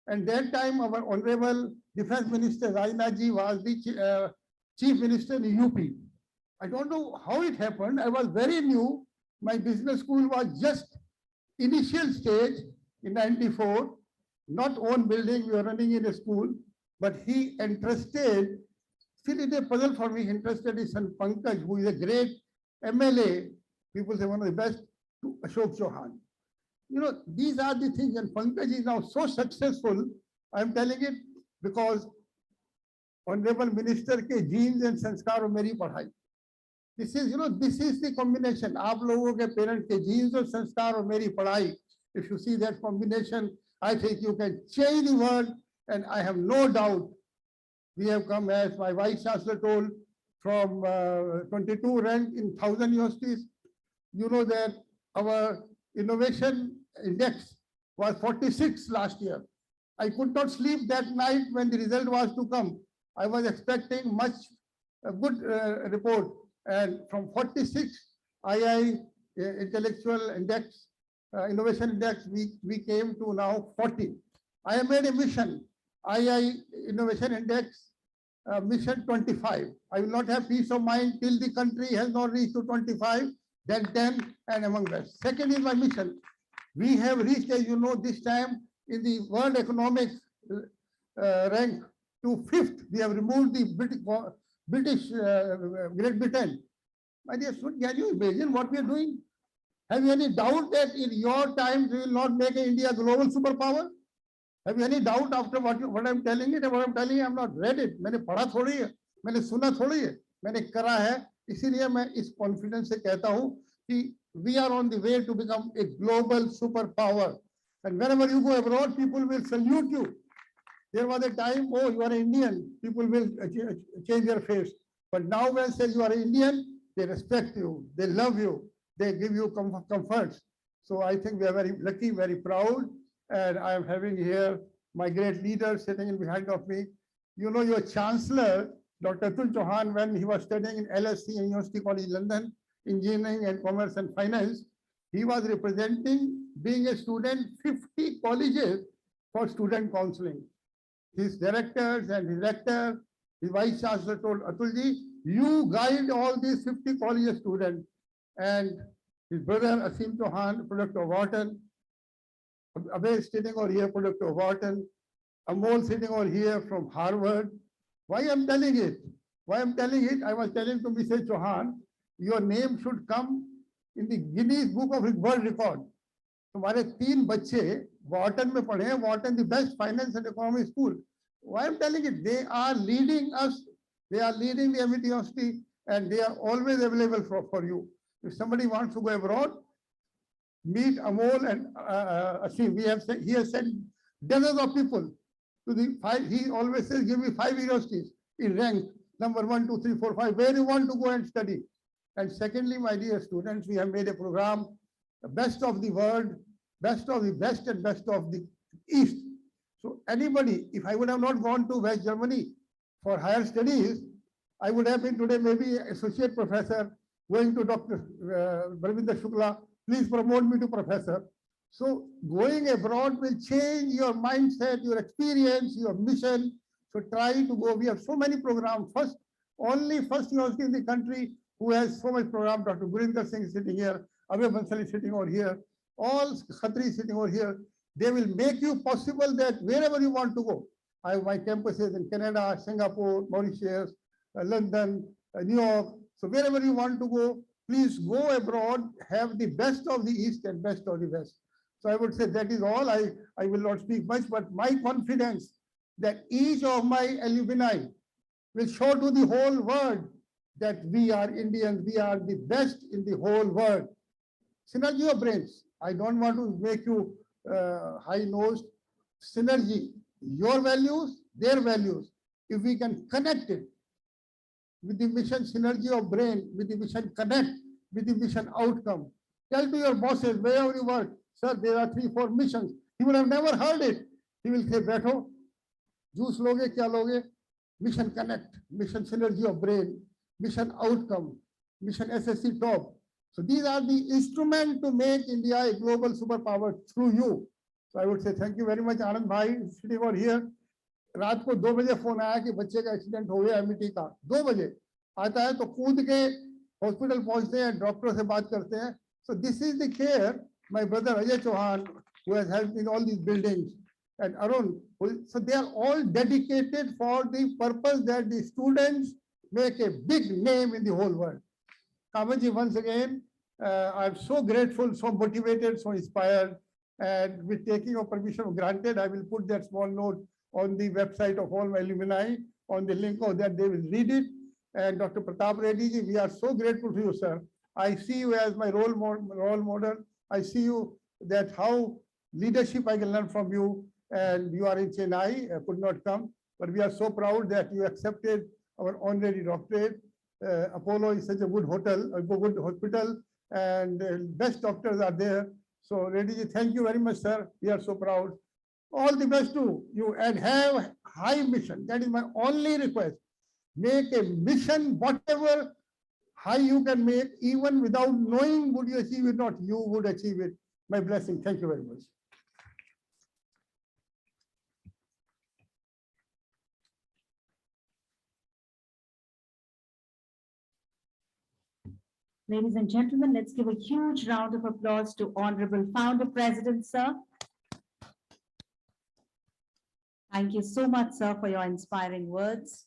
and that time our Honorable Defense Minister Rainaji was the Chief Minister in UP. I don't know how it happened. I was very new. My business school was just initial stage in 94, not own building, we were running in a school, but he entrusted, still it is a puzzle for me, interested his son Pankaj, who is a great MLA, people say one of the best, to Ashok Chauhan. You know, these are the things, and Pankaj is now so successful. I'm telling it because Honorable Minister ke genes and sanskar of meri padhai. This is, you know, this is the combination. Aap logo ke parent ke genes and sanskar of meri padhai. If you see that combination, I think you can change the world, and I have no doubt we have come, as my Vice Chancellor told, from 22 ranked in 1,000 universities. You know that our innovation index was 46 last year. I could not sleep that night when the result was to come. I was expecting much good report, and from 46 II intellectual index, innovation index, we came to now 40. I have made a mission, II innovation index, mission 25. I will not have peace of mind till the country has not reached to 25, then 10 and among best. Second is my mission. We have reached, as you know, this time in the World Economic rank to 5th. We have removed the British Great Britain. My dear student, can you imagine what we are doing? Have you any doubt that in your time we will not make India a global superpower? Have you any doubt after what I'm telling it? What I'm telling you, I'm not read it. मैंने पढ़ा थोड़ी है, मैंने सुना थोड़ी है, मैंने करा है. इसीलिए मैं इस confidence से कहता हूँ कि we are on the way to become a global superpower. And whenever you go abroad, people will salute you. There was a time, oh, you are Indian, people will change their face. But now when say you are Indian, they respect you, they love you, they give you comforts. So I think we are very lucky, very proud. And I am having here my great leader sitting in behind of me. You know, your chancellor, Dr. Atul Chauhan, when he was studying in LSE, University College London, engineering and commerce and finance, he was representing, being a student, 50 colleges for student counseling. His directors and his rector, his vice chancellor told Atulji, you guide all these 50 college students. And his brother Asim Chauhan, product of Wharton, Abhay sitting over here, product of Wharton, Amol sitting over here from Harvard. Why I'm telling it? Why I'm telling it? I was telling to Mr. Chauhan, your name should come in the Guinness Book of World Record. तुम्हारे 3 बच्चे Wharton में पढ़े हैं, Wharton the best finance and economy school. Why I'm telling it? They are leading us. They are leading the Amity University, and they are always available for you. If somebody wants to go abroad, meet Amol and Asim. He has sent dozens of people to the 5. He always says, give me 5 universities in rank number 1, 2, 3, 4, 5. Where you want to go and study? And secondly, my dear students, we have made a program, the best of the world, best of the West and best of the East. So anybody, if I would have not gone to West Germany for higher studies, I would have been today maybe associate professor, going to Dr. Baravinder Shukla, please promote me to professor. So going abroad will change your mindset, your experience, your mission. So try to go. We have so many programs. First university in the country who has so much program. Dr. Gurinder Singh is sitting here, Abhay Bansal is sitting over here, all Khatri sitting over here. They will make you possible that wherever you want to go. I have my campuses in Canada, Singapore, Mauritius, London, New York. So wherever you want to go, please go abroad, have the best of the East and best of the West. So I would say that is all. I will not speak much, but my confidence that each of my alumni will show to the whole world that we are Indians, we are the best in the whole world. Synergy of brains. I don't want to make you high-nosed. Synergy, your values, their values. If we can connect it with the mission synergy of brain, with the mission connect, with the mission outcome. Tell to your bosses, wherever you work, sir, there are 3, 4 missions. He would have never heard it. He will say, Beto, juice loge, kya loge? Mission connect, mission synergy of brain, mission outcome, mission SSC top. So these are the instruments to make India a global superpower through you. So I would say thank you very much, Anand Bhai, sitting over here. रात को 2 बजे phone आया कि बच्चे का accident हो गया Amity का 2 बजे आता है तो कूद के हॉस्पिटल पहुंचते हैं डॉक्टर से बात करते हैं so this is the care my brother Ajay Chauhan who has helped in all these buildings and Arun so they are all dedicated for the purpose that the students make a big name in the whole world. Kamanji, once again I'm so grateful, so motivated, so inspired, and with taking your permission granted I will put that small note on the website of all my alumni, on the link of that they will read it. And Dr. Pratap Reddy ji, we are so grateful to you, sir. I see you as my role model. I see you that how leadership I can learn from you. And you are in Chennai, could not come, but we are so proud that you accepted our honorary doctorate. Apollo is such a good hotel, a good hospital, and best doctors are there. So Reddy ji, thank you very much, sir. We are so proud. All the best to you and have high mission. That is my only request. Make a mission, whatever high you can make, even without knowing would you achieve it or not, you would achieve it. My blessing. Thank you very much. Ladies and gentlemen, let's give a huge round of applause to Honorable Founder President, sir. Thank you so much, sir, for your inspiring words.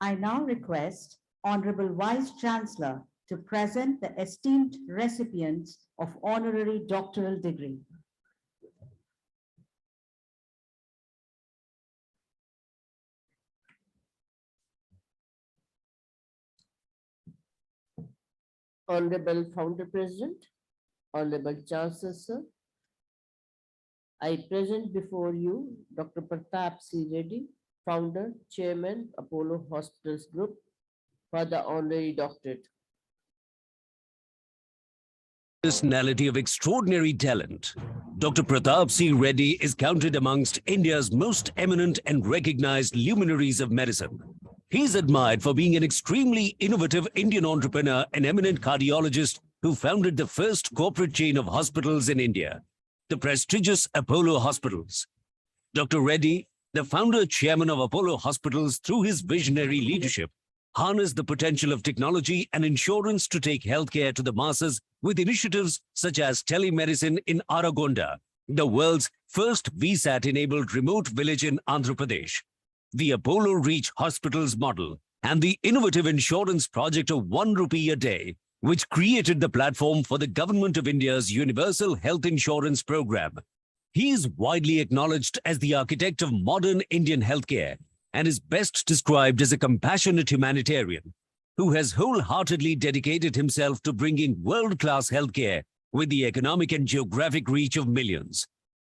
I now request Honorable Vice Chancellor to present the esteemed recipients of honorary doctoral degree. Honorable Founder President, Honorable Chancellor, Sir, I present before you Dr. Pratap C. Reddy, Founder, Chairman, Apollo Hospitals Group, for the honorary doctorate. Personality of extraordinary talent, Dr. Pratap C. Reddy is counted amongst India's most eminent and recognized luminaries of medicine. He is admired for being an extremely innovative Indian entrepreneur and eminent cardiologist who founded the first corporate chain of hospitals in India, the prestigious Apollo Hospitals. Dr. Reddy, the founder chairman of Apollo Hospitals, through his visionary leadership, harnessed the potential of technology and insurance to take healthcare to the masses with initiatives such as telemedicine in Aragonda, the world's first VSAT-enabled remote village in Andhra Pradesh, the Apollo Reach Hospitals model, and the innovative insurance project of ₹1 a day, which created the platform for the Government of India's Universal Health Insurance Program. He is widely acknowledged as the architect of modern Indian healthcare and is best described as a compassionate humanitarian who has wholeheartedly dedicated himself to bringing world-class healthcare with the economic and geographic reach of millions.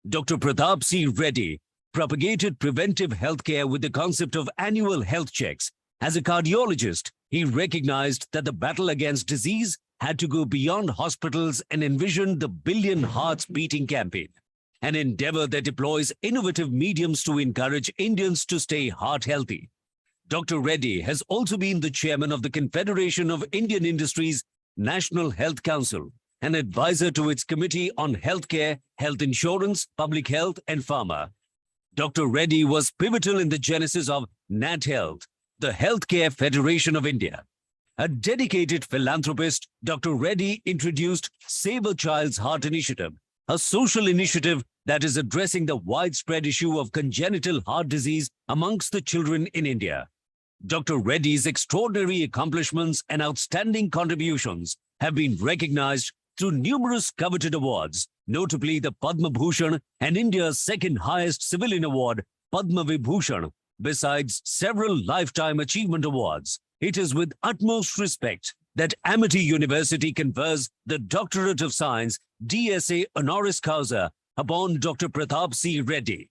Dr. Pratap C. Reddy propagated preventive healthcare with the concept of annual health checks. As a cardiologist, he recognized that the battle against disease had to go beyond hospitals and envisioned the Billion Hearts Beating campaign, an endeavor that deploys innovative mediums to encourage Indians to stay heart healthy. Dr. Reddy has also been the chairman of the Confederation of Indian Industries National Health Council, an advisor to its Committee on Healthcare, Health Insurance, Public Health and Pharma. Dr. Reddy was pivotal in the genesis of NAT Health, the Healthcare Federation of India. A dedicated philanthropist, Dr. Reddy introduced Save a Child's Heart Initiative, a social initiative that is addressing the widespread issue of congenital heart disease amongst the children in India. Dr. Reddy's extraordinary accomplishments and outstanding contributions have been recognized through numerous coveted awards, notably the Padma Bhushan and India's second highest civilian award, Padma Vibhushan, besides several lifetime achievement awards. It is with utmost respect that Amity University confers the Doctorate of Science, DSA honoris causa, upon Dr. Pratap C. Reddy.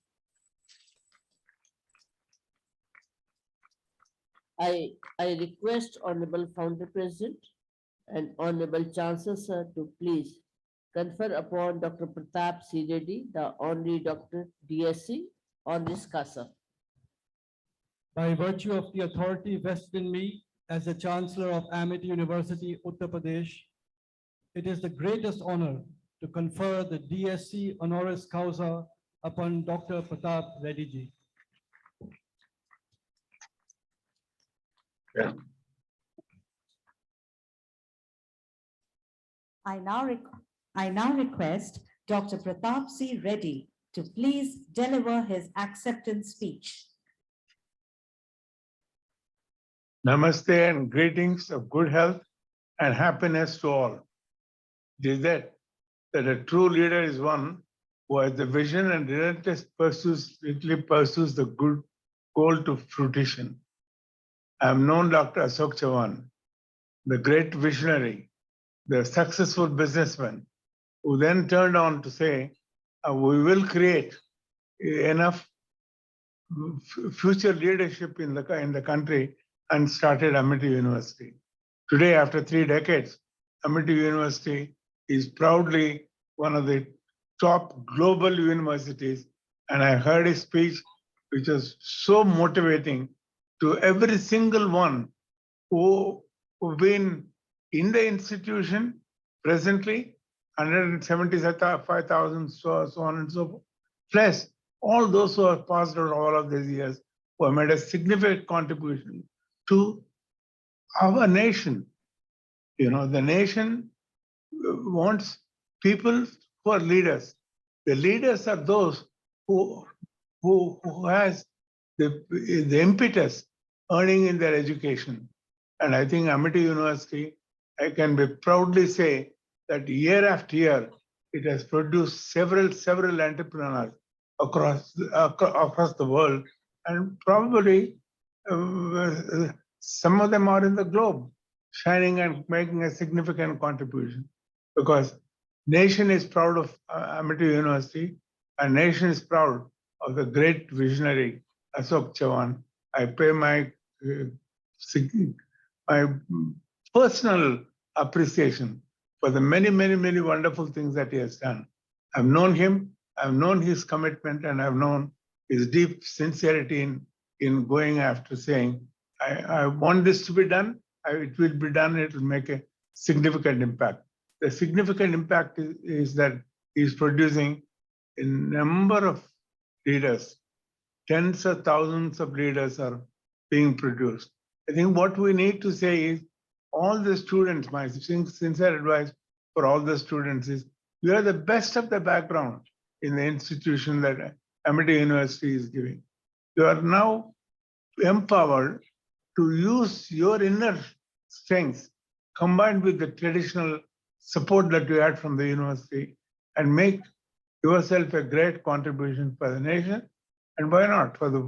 I request Honorable Founder President and Honorable Chancellor, Sir, to please confer upon Dr. Pratap C. Reddy the honorary Doctor DSc honoris causa. By virtue of the authority vested in me as the Chancellor of Amity University, Uttar Pradesh, it is the greatest honor to confer the DSc honoris causa upon Dr. Pratap Reddy ji. Yeah. I now request Dr. Pratap C. Reddy to please deliver his acceptance speech. Namaste and greetings of good health and happiness to all. It is that a true leader is one who has the vision and relentlessly pursues the good goal to fruition. I have known Dr. Ashok Chavan, the great visionary, the successful businessman, who then turned on to say, we will create enough future leadership in the country, and started Amity University. Today, after 3 decades, Amity University is proudly one of the top global universities. And I heard his speech, which was so motivating to every single one who've been in the institution presently, 175,000, so on and so forth, plus all those who have passed out all of these years, who have made a significant contribution to our nation. You know, the nation wants people who are leaders. The leaders are those who has the impetus earning in their education. And I think Amity University I can be proudly say that year after year, it has produced several entrepreneurs across the world, and probably some of them are in the globe, shining and making a significant contribution. Because nation is proud of Amity University, and nation is proud of the great visionary Ashok Chavan. I pay my my personal appreciation for the many wonderful things that he has done. I've known him, I've known his commitment, and I've known his deep sincerity in going after saying, I want this to be done, it will be done, it will make a significant impact. The significant impact is that he's producing a number of leaders. Tens of thousands of leaders are being produced. I think what we need to say is all the students, my sincere advice for all the students is you are the best of the background in the institution that Amity University is giving. You are now empowered to use your inner strengths combined with the traditional support that you had from the university and make yourself a great contribution for the nation, and why not for the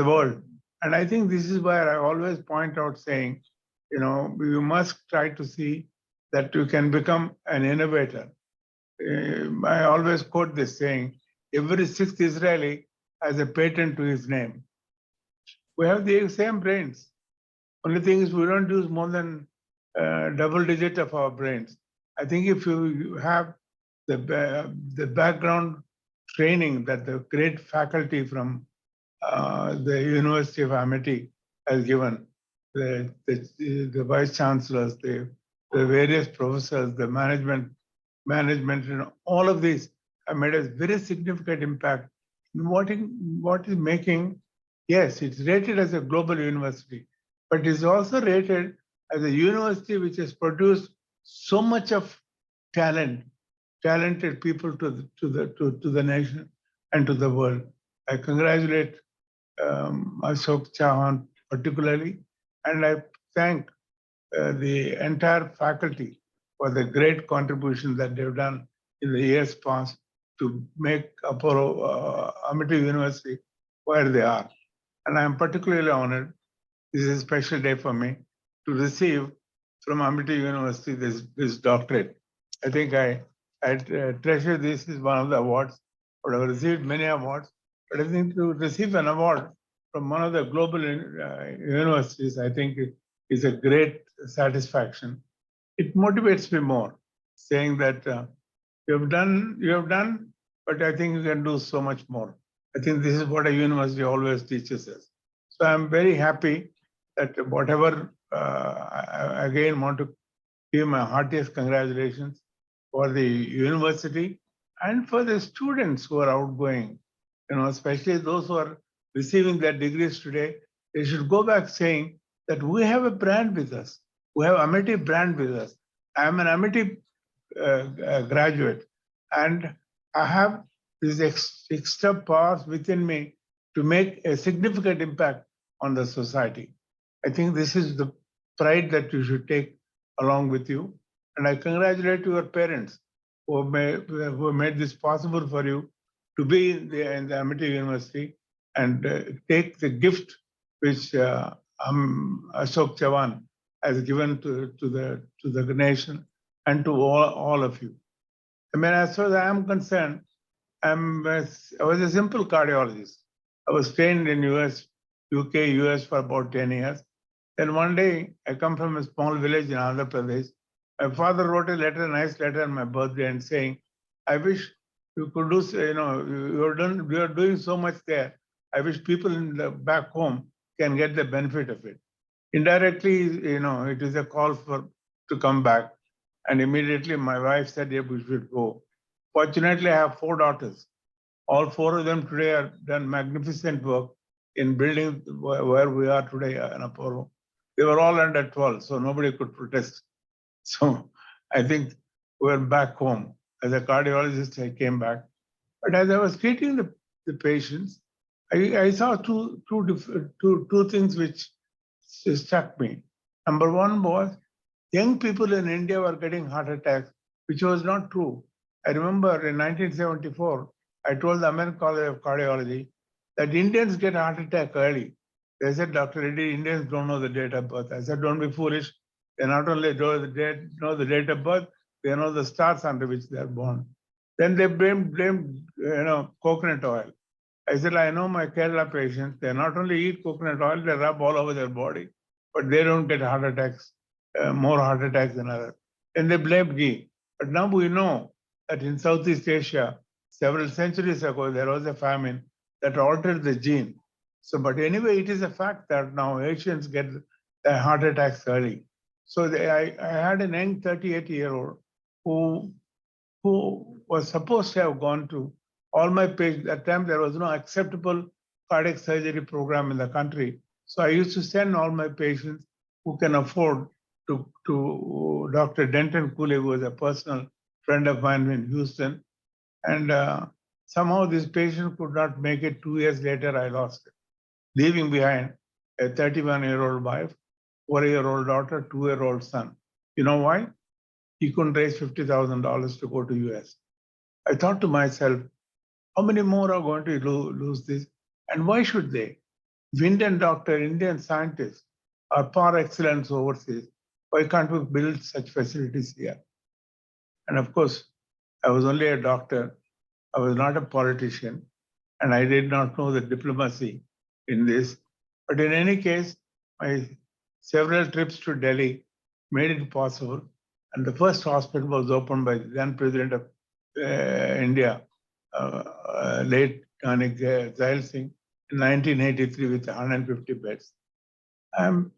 world. And I think this is where I always point out saying, you must try to see that you can become an innovator. I always quote this saying, every sixth Israeli has a patent to his name. We have the same brains. Only thing is we don't use more than double digit of our brains. I think if you have the background training that the great faculty from the University of Amity has given, the vice chancellors, the various professors, the management, and all of these have made a very significant impact in what is making, yes, it's rated as a global university, but it's also rated as a university which has produced so much of talented people to the nation and to the world. I congratulate Ashok Chauhan particularly, and I thank the entire faculty for the great contribution that they've done in the years past to make Amity University where they are. And I'm particularly honored, this is a special day for me, to receive from Amity University this doctorate. I think I treasure this is one of the awards, but I've received many awards, but I think to receive an award from one of the global universities, I think is a great satisfaction. It motivates me more, saying that you have done, but I think you can do so much more. I think this is what a university always teaches us. So I'm very happy that whatever, I again want to give my heartiest congratulations for the university and for the students who are outgoing, especially those who are receiving their degrees today. They should go back saying that we have a brand with us. We have Amity brand with us. I am an Amity graduate, and I have these extra powers within me to make a significant impact on the society. I think this is the pride that you should take along with you. And I congratulate your parents who made this possible for you to be in the Amity University and take the gift which Ashok Chavan has given to the nation and to all of you. I mean, as far as I am concerned, I was a simple cardiologist. I was trained in UK, US for about 10 years. Then one day, I come from a small village in Andhra Pradesh. My father wrote a nice letter on my birthday and saying, I wish you could do, you are doing so much there. I wish people back home can get the benefit of it. Indirectly, it is a call to come back. And immediately my wife said, yeah, we should go. Fortunately, I have 4 daughters. All 4 of them today have done magnificent work in building where we are today in Apollo. They were all under 12, so nobody could protest. So I think we're back home. As a cardiologist, I came back. But as I was treating the patients, I saw two things which struck me. Number one was young people in India were getting heart attacks, which was not true. I remember in 1974, I told the American College of Cardiology that Indians get heart attack early. They said, Dr. Reddy, Indians don't know the date of birth. I said, don't be foolish. They not only know the date of birth, they know the stars under which they are born. Then they blamed coconut oil. I said, I know my Kerala patients, they not only eat coconut oil, they rub all over their body, but they don't get heart attacks, more heart attacks than others. And they blamed ghee. But now we know that in Southeast Asia, several centuries ago, there was a famine that altered the gene. So, but anyway, it is a fact that now Asians get heart attacks early. So I had an young 38-year-old who was supposed to have gone to all my patients. At that time, there was no acceptable cardiac surgery program in the country. So I used to send all my patients who can afford to Dr. Denton Cooley, who was a personal friend of mine in Houston. And somehow this patient could not make it. 2 years later, I lost it, leaving behind a 31-year-old wife, 4-year-old daughter, 2-year-old son. You know why? He couldn't raise $50,000 to go to US. I thought to myself, how many more are going to lose this? And why should they? If Indian doctor, Indian scientists are par excellence overseas, why can't we build such facilities here? And of course, I was only a doctor. I was not a politician, and I did not know the diplomacy in this. But in any case, my several trips to Delhi made it possible. And the first hospital was opened by the then President of India, late Nanak Zail Singh, in 1983 with 150 beds.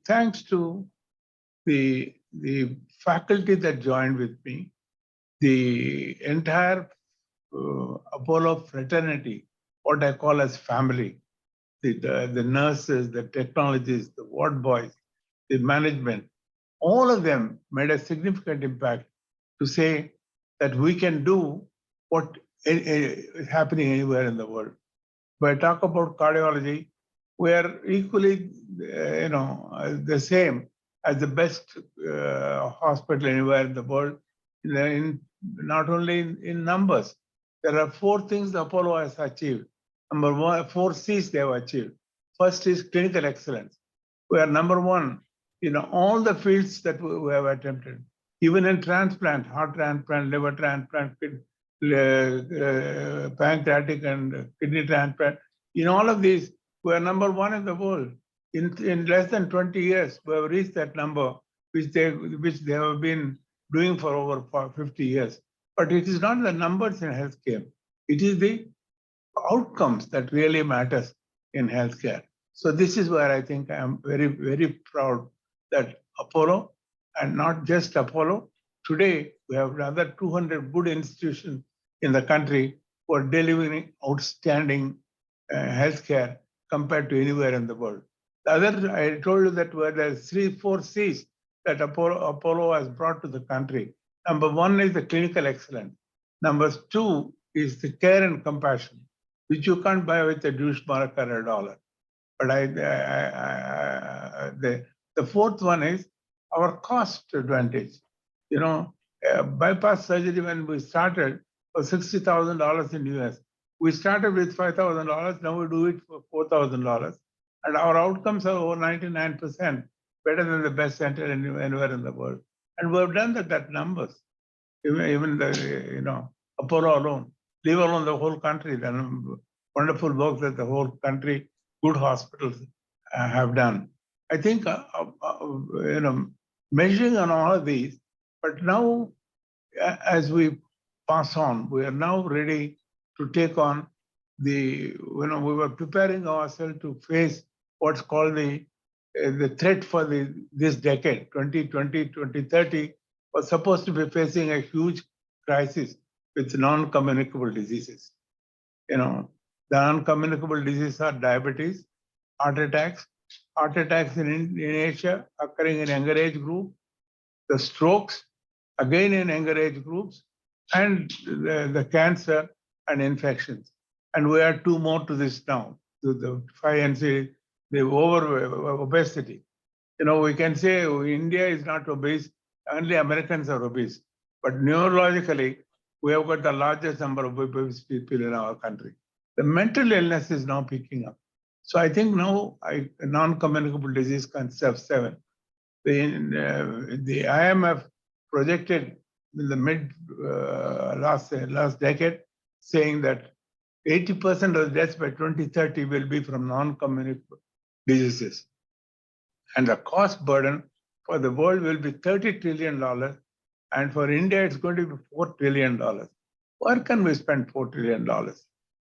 Thanks to the faculty that joined with me, the entire Apollo fraternity, what I call as family, the nurses, the technologists, the ward boys, the management, all of them made a significant impact to say that we can do what is happening anywhere in the world. When I talk about cardiology, we are equally, the same as the best hospital anywhere in the world, not only in numbers. There are 4 things Apollo has achieved. Number one, 4 C's they have achieved. First is clinical excellence. We are number 1 in all the fields that we have attempted. Even in transplant, heart transplant, liver transplant, pancreatic and kidney transplant. In all of these, we are number 1 in the world. In less than 20 years, we have reached that number, which they have been doing for over 50 years. But it is not the numbers in healthcare. It is the outcomes that really matters in healthcare. So this is where I think I am very, very proud that Apollo, and not just Apollo, today we have another 200 good institutions in the country who are delivering outstanding healthcare compared to anywhere in the world. The other, I told you that were the 3-4 C's that Apollo has brought to the country. Number 1 is the clinical excellence. Number 2 is the care and compassion, which you can't buy with a douche mark or $1. But the 4th one is our cost advantage. Bypass surgery when we started was $60,000 in US. We started with $5,000. Now we do it for $4,000, and our outcomes are over 99% better than the best center anywhere in the world. And we have done that numbers. Even the Apollo alone, leave alone the whole country. The wonderful work that the whole country, good hospitals have done. I think measuring on all of these, but now as we pass on, we are now ready to take on we were preparing ourselves to face what's called the threat for this decade, 2020, 2030, was supposed to be facing a huge crisis with non-communicable diseases. The non-communicable diseases are diabetes, heart attacks in Asia occurring in younger age group, the strokes, again in younger age groups, and the cancer and infections. And we add 2 more to this now, to the 5 and 6, the obesity. We can say India is not obese, only Americans are obese. But neurologically, we have got the largest number of obese people in our country. The mental illness is now picking up. So I think now non-communicable disease concept 7. The IMF projected in the last decade, saying that 80% of the deaths by 2030 will be from non-communicable diseases. And the cost burden for the world will be $30 trillion. And for India, it's going to be $4 trillion. Where can we spend $4 trillion?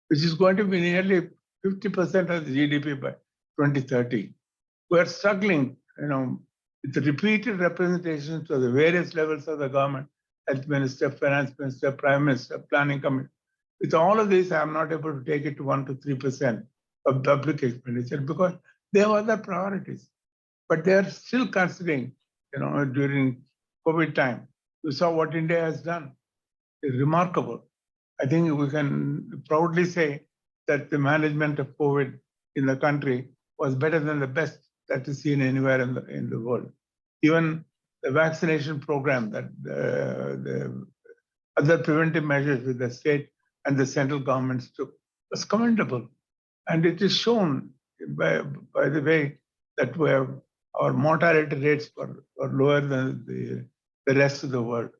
Which is going to be nearly 50% of the GDP by 2030. We're struggling, with repeated representations to the various levels of the government, health minister, finance minister, prime minister, planning committee. With all of this, I'm not able to take it to 1 to 3% of public expenditure because they have other priorities. But they are still considering, during COVID time, you saw what India has done. It's remarkable. I think we can proudly say that the management of COVID in the country was better than the best that is seen anywhere in the world. Even the vaccination program, that the other preventive measures with the state and the central governments took was commendable. And it is shown by the way that our mortality rates were lower than the rest of the world.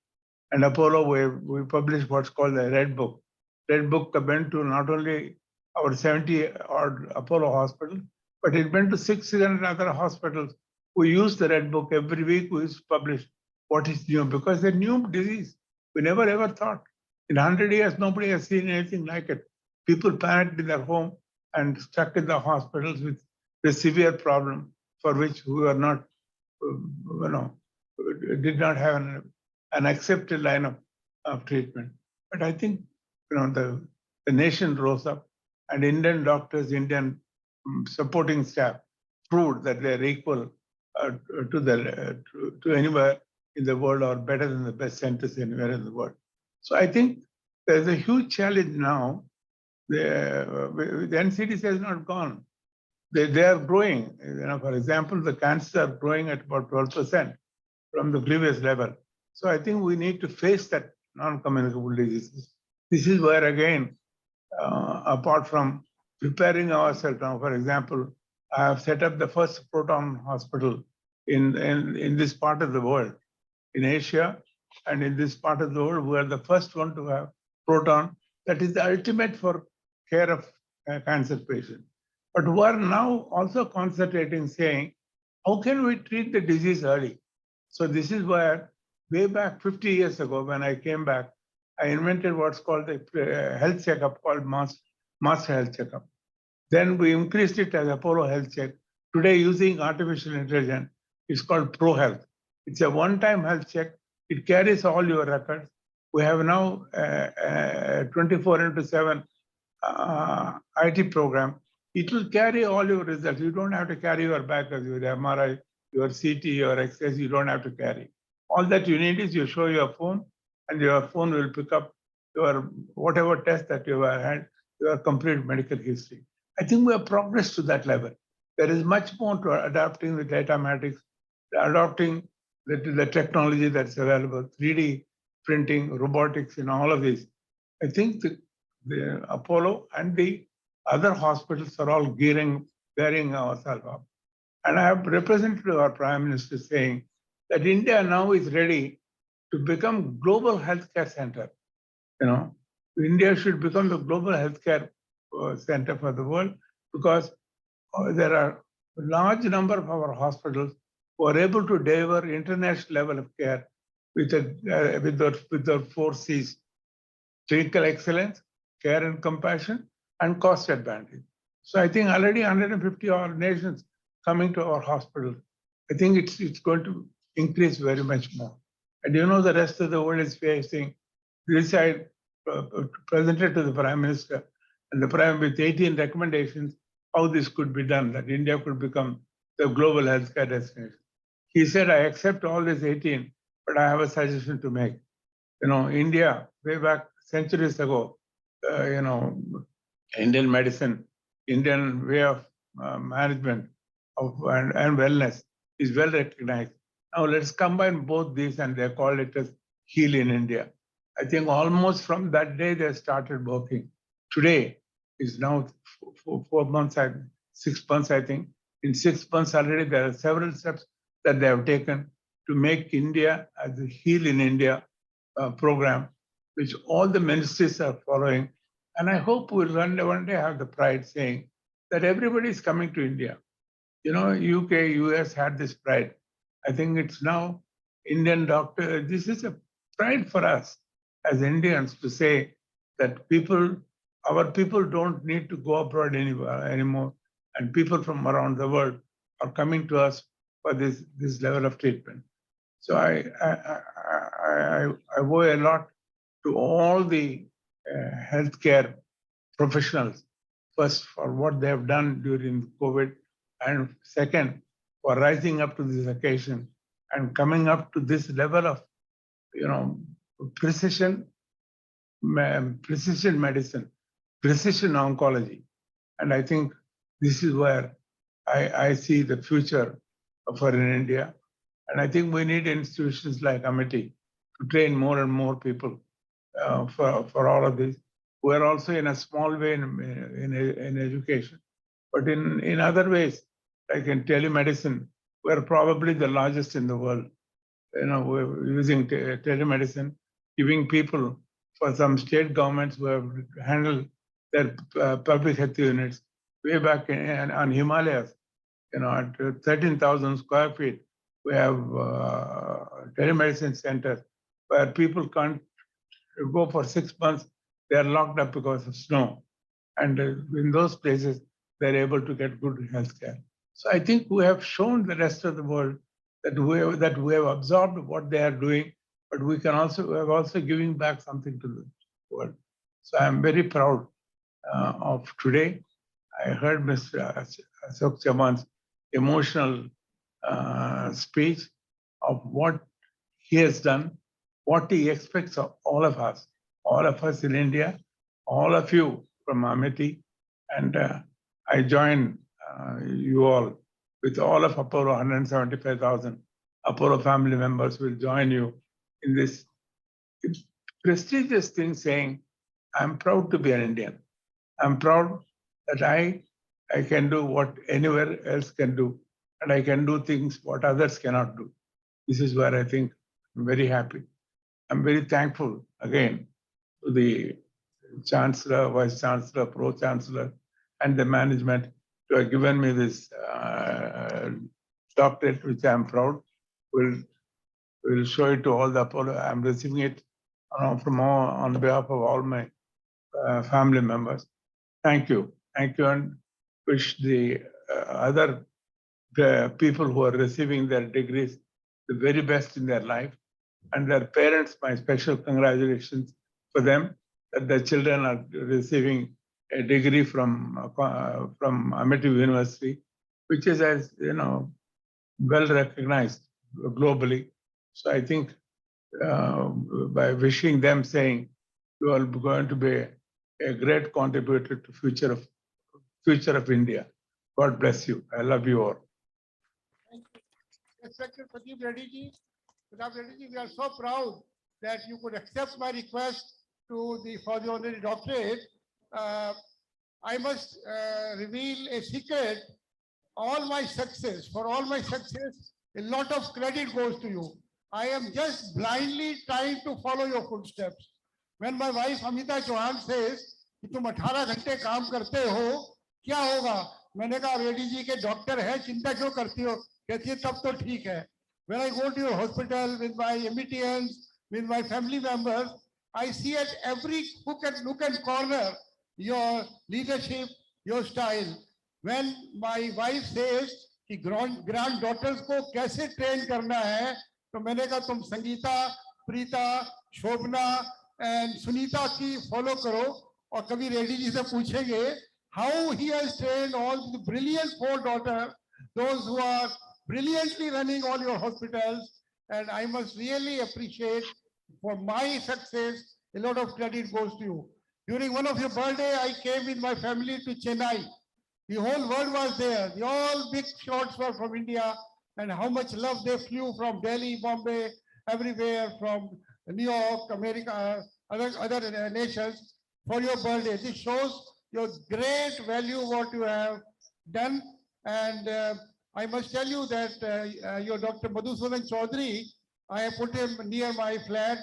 And Apollo, we published what's called the Red Book. Red Book went to not only our 70 odd Apollo hospitals, but it went to 600 other hospitals who use the Red Book every week. We used to publish what is new because they new disease. We never ever thought. In 100 years, nobody has seen anything like it. People panicked in their home and stuck in the hospitals with the severe problem for which we were not, did not have an accepted line of treatment. But I think, the nation rose up and Indian doctors, Indian supporting staff proved that they're equal to anywhere in the world or better than the best centers anywhere in the world. So I think there's a huge challenge now. The NCDC has not gone. They are growing. For example, the cancers are growing at about 12% from the previous level. So I think we need to face that non-communicable diseases. This is where, again, apart from preparing ourselves now, for example, I have set up the first proton hospital in this part of the world, in Asia, and in this part of the world, we are the first one to have proton. That is the ultimate for care of cancer patients. But we are now also concentrating, saying, how can we treat the disease early? So this is where, way back 50 years ago, when I came back, I invented what's called a health checkup called Master Health Checkup. Then we increased it as Apollo Health Check. Today, using artificial intelligence, it's called Pro Health. It's a one-time health check. It carries all your records. We have now a 24/7 IT program. It will carry all your results. You don't have to carry your backers, your MRI, your CT, your X-rays. You don't have to carry. All that you need is you show your phone, and your phone will pick up your whatever test that you have had, your complete medical history. I think we have progressed to that level. There is much more to adapting the data matrix, adopting the technology that's available, 3D printing, robotics, all of these. I think the Apollo and the other hospitals are all gearing ourselves up. And I have represented our Prime Minister saying that India now is ready to become global healthcare center. India should become the global healthcare center for the world because there are a large number of our hospitals who are able to deliver international level of care with their 4 C's: clinical excellence, care and compassion, and cost advantage. So I think already 150 odd nations coming to our hospitals. I think it's going to increase very much more. And the rest of the world is facing this. I presented to the Prime Minister, and the Prime with 18 recommendations how this could be done, that India could become the global healthcare destination. He said, I accept all these 18, but I have a suggestion to make. India, way back centuries ago, Indian medicine, Indian way of management and wellness is well recognized. Now let's combine both these, and they call it as Heal in India. I think almost from that day they started working. Today is now 4 months, 6 months, I think. In 6 months already, there are several steps that they have taken to make India as a Heal in India program, which all the ministries are following. And I hope we'll one day have the pride saying that everybody is coming to India. You know, UK, US had this pride. I think it's now Indian doctor. This is a pride for us as Indians to say that our people don't need to go abroad anymore. And people from around the world are coming to us for this level of treatment. So I owe a lot to all the healthcare professionals, first for what they have done during COVID, and second for rising up to this occasion and coming up to this level of, you know, precision medicine, precision oncology. And I think this is where I see the future for in India. And I think we need institutions like Amity to train more and more people for all of this. We're also in a small way in education, but in other ways, like in telemedicine, we're probably the largest in the world. You know, we're using telemedicine, giving people, for some state governments who have handled their public health units way back on Himalayas, you know, at 13,000 square feet, we have telemedicine centers where people can't go for 6 months. They are locked up because of snow. And in those places, they're able to get good health care. So I think we have shown the rest of the world that we have absorbed what they are doing, but we are also giving back something to the world. So I'm very proud of today. I heard Mr. Ashok Chaman's emotional speech of what he has done, what he expects of all of us in India, all of you from Amity. And I join you all with all of Apollo 175,000 Apollo family members will join you in this prestigious thing saying, I'm proud to be an Indian. I'm proud that I can do what anywhere else can do, and I can do things what others cannot do. This is where I think I'm very happy. I'm very thankful again to the Chancellor, Vice Chancellor, Pro Chancellor, and the management to have given me this doctorate, which I'm proud. We'll show it to all the Apollo. I'm receiving it on behalf of all my family members. Thank you. Thank you, and wish the other people who are receiving their degrees the very best in their life. And their parents, my special congratulations for them that their children are receiving a degree from Amity University, which is, as you know, well recognized globally. So I think by wishing them, saying you are going to be a great contributor to future of India. God bless you. I love you all. Respected Pradeep Reddy ji, we are so proud that you could accept my request for the honorary doctorate. I must reveal a secret. For all my success, a lot of credit goes to you. I am just blindly trying to follow your footsteps. When my wife Amita Chauhan says, कि तुम 18 घंटे काम करते हो, क्या होगा? मैंने कहा रेड्डी जी के डॉक्टर है, चिंता क्यों करती हो? कहती है तब तो ठीक है. When I go to your hospital with my Amitians, with my family members, I see at every nook and corner your leadership, your style. When my wife says कि granddaughters को कैसे train करना है, तो मैंने कहा तुम संगीता, प्रीता, शोभना and सुनीता की follow करो, और कभी रेड्डी जी से पूछेंगे how he has trained all the brilliant 4 daughters, those who are brilliantly running all your hospitals, and I must really appreciate for my success. A lot of credit goes to you. During one of your birthday, I came with my family to Chennai. The whole world was there. The all big shots were from India. and how much love they flew from Delhi, Bombay, everywhere, from New York, America, other nations for your birthday. This shows your great value what you have done. And I must tell you that your Dr. Madhusudan Chaudhary, I have put him near my flat.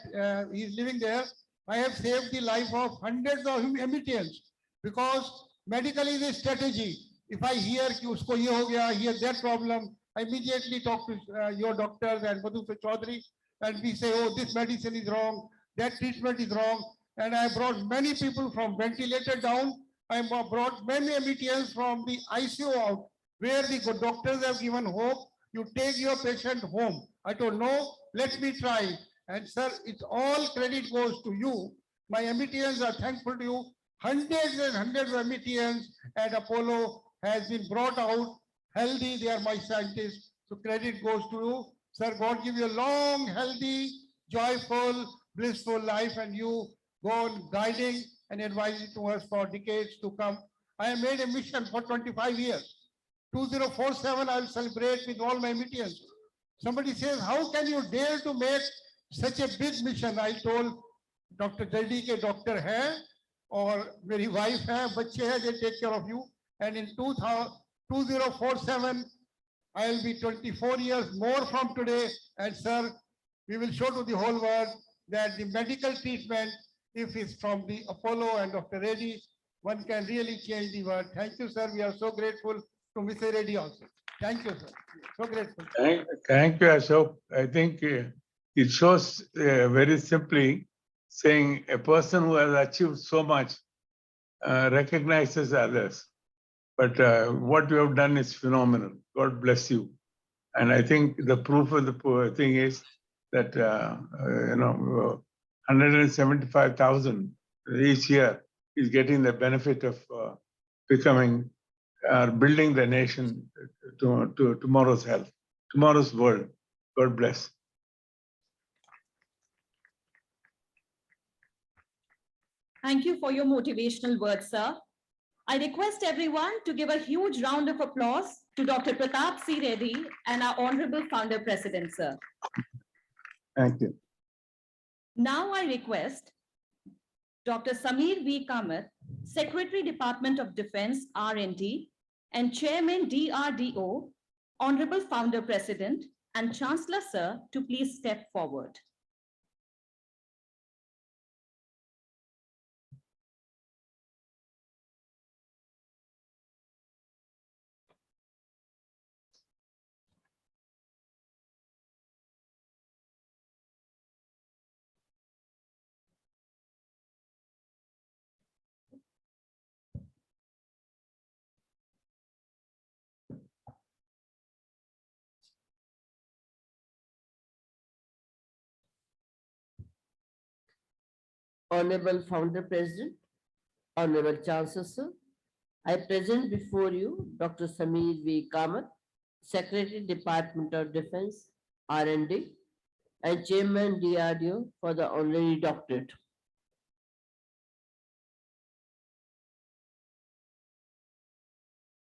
He's living there. I have saved the life of hundreds of Amitians because medical is a strategy. If I hear कि उसको ये हो गया, hear that problem, I immediately talk to your doctors and Madhusudan Chaudhary, and we say, oh, this medicine is wrong, that treatment is wrong. And I brought many people from ventilator down. I brought many Amitians from the ICU out, where the good doctors have given hope. You take your patient home. I told, no, let me try. And sir, it's all credit goes to you. My Amitians are thankful to you. Hundreds and hundreds of Amitians at Apollo has been brought out healthy. They are my scientists. So credit goes to you. Sir, God give you a long, healthy, joyful, blissful life, and you go on guiding and advising to us for decades to come. I have made a mission for 25 years. 2047, I will celebrate with all my Amitians. Somebody says, how can you dare to make such a big mission? I told Dr. Jaldi ke doctor hai, or मेरी wife है, बच्चे हैं, they take care of you. And in 2047, I will be 24 years more from today. And sir, we will show to the whole world that the medical treatment, if it's from the Apollo and Dr. Reddy, one can really change the world. Thank you, sir. We are so grateful to Mr. Reddy also. Thank you, sir. So grateful. Thank you, Ashok. I think it shows very simply saying a person who has achieved so much recognizes others. But what you have done is phenomenal. God bless you. And I think the proof of the thing is that, 175,000 each year is getting the benefit of building the nation to tomorrow's health, tomorrow's world. God bless. Thank you for your motivational words, sir. I request everyone to give a huge round of applause to Dr. Pratap C. Reddy and our Honorable Founder President, sir. Thank you. Now I request Dr. Samir V. Kamath, Secretary, Department of Defense, R&D, and Chairman, DRDO, Honorable Founder President, and Chancellor, sir, to please step forward. Honorable Founder President, Honorable Chancellor, sir, I present before you Dr. Samir V. Kamath, Secretary, Department of Defense, R&D, and Chairman, DRDO, for the honorary doctorate.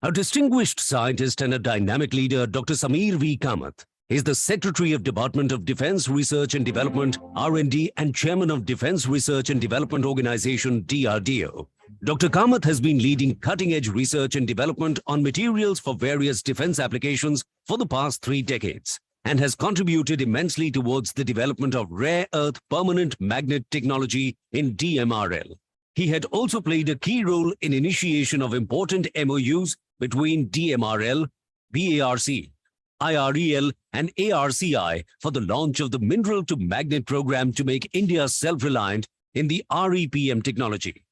A distinguished scientist and a dynamic leader, Dr. Samir V. Kamath is the Secretary of Department of Defense Research and Development, R&D, and Chairman of Defense Research and Development Organization, DRDO. Dr. Kamath has been leading cutting-edge research and development on materials for various defense applications for the past 3 decades and has contributed immensely towards the development of rare earth permanent magnet technology in DMRL. He had also played a key role in initiation of important MOUs between DMRL, BARC, IREL, and ARCI for the launch of the Mineral to Magnet program to make India self-reliant in the REPM technology.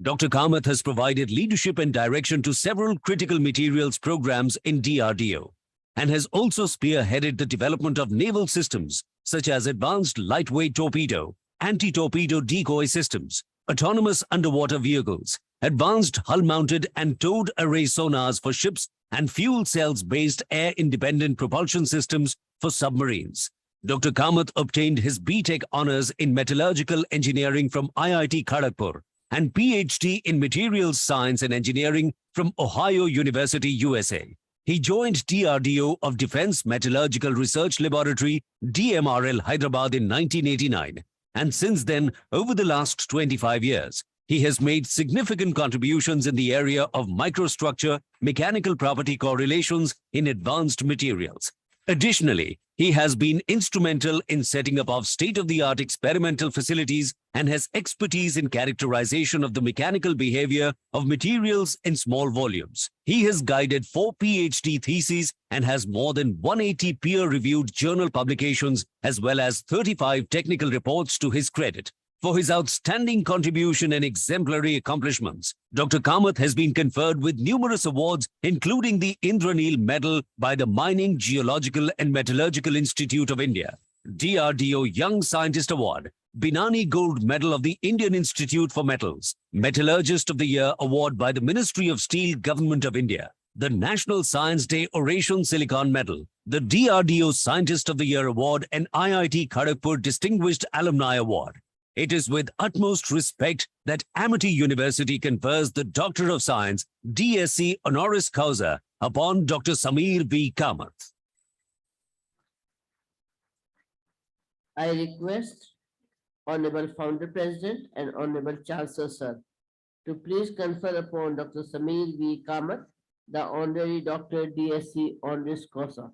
Dr. Kamath has provided leadership and direction to several critical materials programs in DRDO and has also spearheaded the development of naval systems such as advanced lightweight torpedo, anti-torpedo decoy systems, autonomous underwater vehicles, advanced hull-mounted and towed array sonars for ships, and fuel cells-based air-independent propulsion systems for submarines. Dr. Kamath obtained his B.Tech honors in metallurgical engineering from IIT Kharagpur and PhD in materials science and engineering from Ohio University, USA. He joined DRDO of Defense Metallurgical Research Laboratory, DMRL, Hyderabad in 1989. And since then, over the last 25 years, he has made significant contributions in the area of microstructure, mechanical property correlations in advanced materials. Additionally, he has been instrumental in setting up of state-of-the-art experimental facilities and has expertise in characterization of the mechanical behavior of materials in small volumes. He has guided 4 PhD theses and has more than 180 peer-reviewed journal publications as well as 35 technical reports to his credit. For his outstanding contribution and exemplary accomplishments, Dr. Kamath has been conferred with numerous awards, including the Indraneel Medal by the Mining, Geological and Metallurgical Institute of India, DRDO Young Scientist Award, Binani Gold Medal of the Indian Institute for Metals, Metallurgist of the Year Award by the Ministry of Steel, Government of India, the National Science Day Oration Silicon Medal, the DRDO Scientist of the Year Award and IIT Kharagpur Distinguished Alumni Award. It is with utmost respect that Amity University confers the Doctor of Science, DSc honoris causa, upon Dr. Sameer V. Kamath. I request Honorable Founder President and Honorable Chancellor Sir to please confer upon Dr. Sameer V. Kamath the Honorary Doctor DSc honoris causa.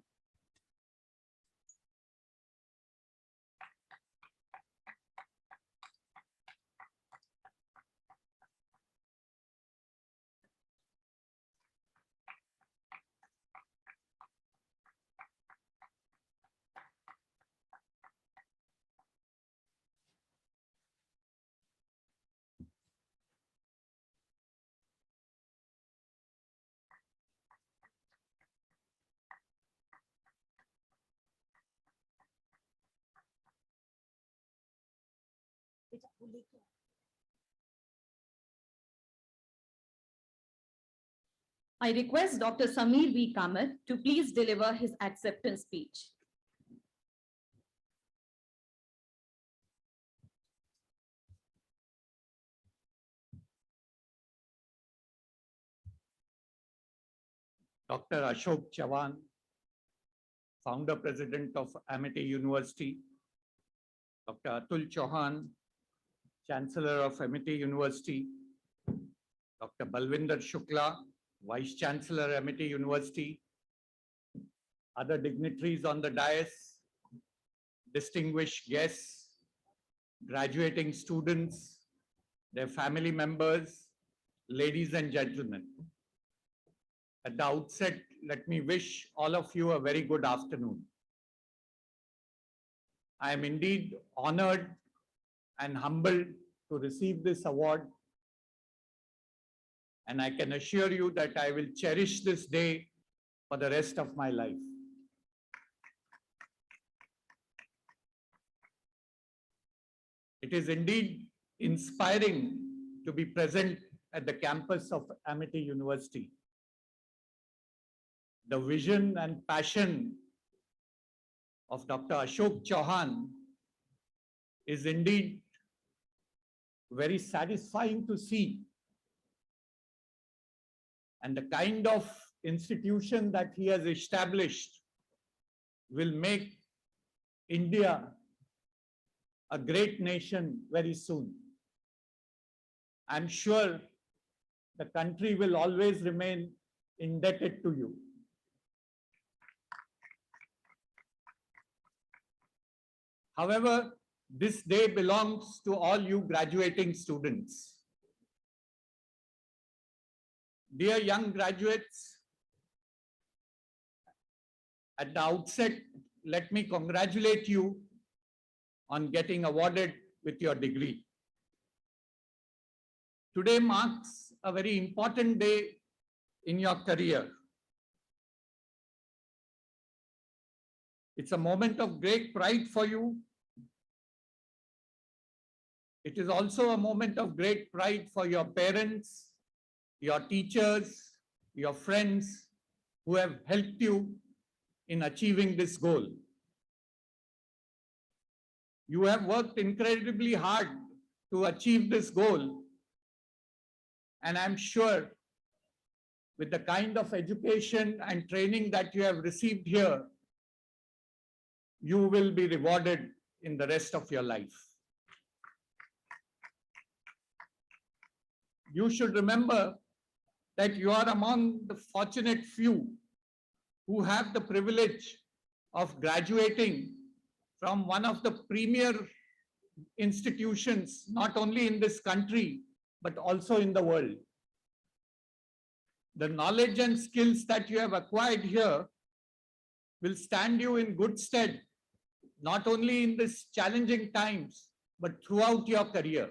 I request Dr. Sameer V. Kamath to please deliver his acceptance speech. Dr. Ashok Chavan, Founder President of Amity University, Dr. Atul Chauhan, Chancellor of Amity University, Dr. Balwinder Shukla, Vice Chancellor, Amity University, other dignitaries on the dais, distinguished guests, graduating students, their family members, ladies and gentlemen. At the outset, let me wish all of you a very good afternoon. I am indeed honored and humbled to receive this award, and I can assure you that I will cherish this day for the rest of my life. It is indeed inspiring to be present at the campus of Amity University. The vision and passion of Dr. Ashok Chauhan is indeed very satisfying to see. And the kind of institution that he has established will make India a great nation very soon. I'm sure the country will always remain indebted to you. However, this day belongs to all you graduating students. Dear young graduates, at the outset, let me congratulate you on getting awarded with your degree. Today marks a very important day in your career. It's a moment of great pride for you. It is also a moment of great pride for your parents, your teachers, your friends who have helped you in achieving this goal. You have worked incredibly hard to achieve this goal, and I'm sure with the kind of education and training that you have received here, you will be rewarded in the rest of your life. You should remember that you are among the fortunate few who have the privilege of graduating from one of the premier institutions, not only in this country, but also in the world. The knowledge and skills that you have acquired here will stand you in good stead, not only in these challenging times, but throughout your career.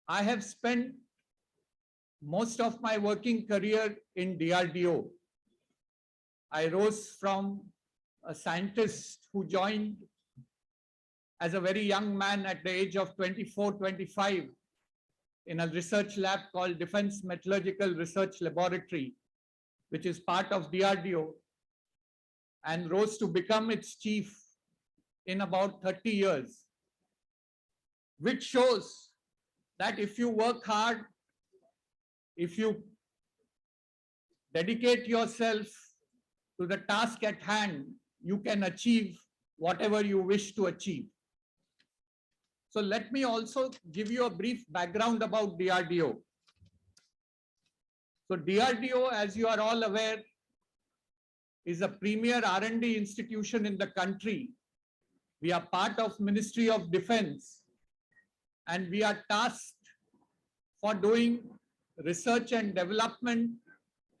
I have spent most of my working career in DRDO. I rose from a scientist who joined as a very young man at the age of 24, 25 in a research lab called Defense Metallurgical Research Laboratory, which is part of DRDO, and rose to become its chief in about 30 years, which shows that if you work hard, if you dedicate yourself to the task at hand, you can achieve whatever you wish to achieve. So let me also give you a brief background about DRDO. So DRDO, as you are all aware, is a premier R&D institution in the country. We are part of Ministry of Defense, and we are tasked for doing research and development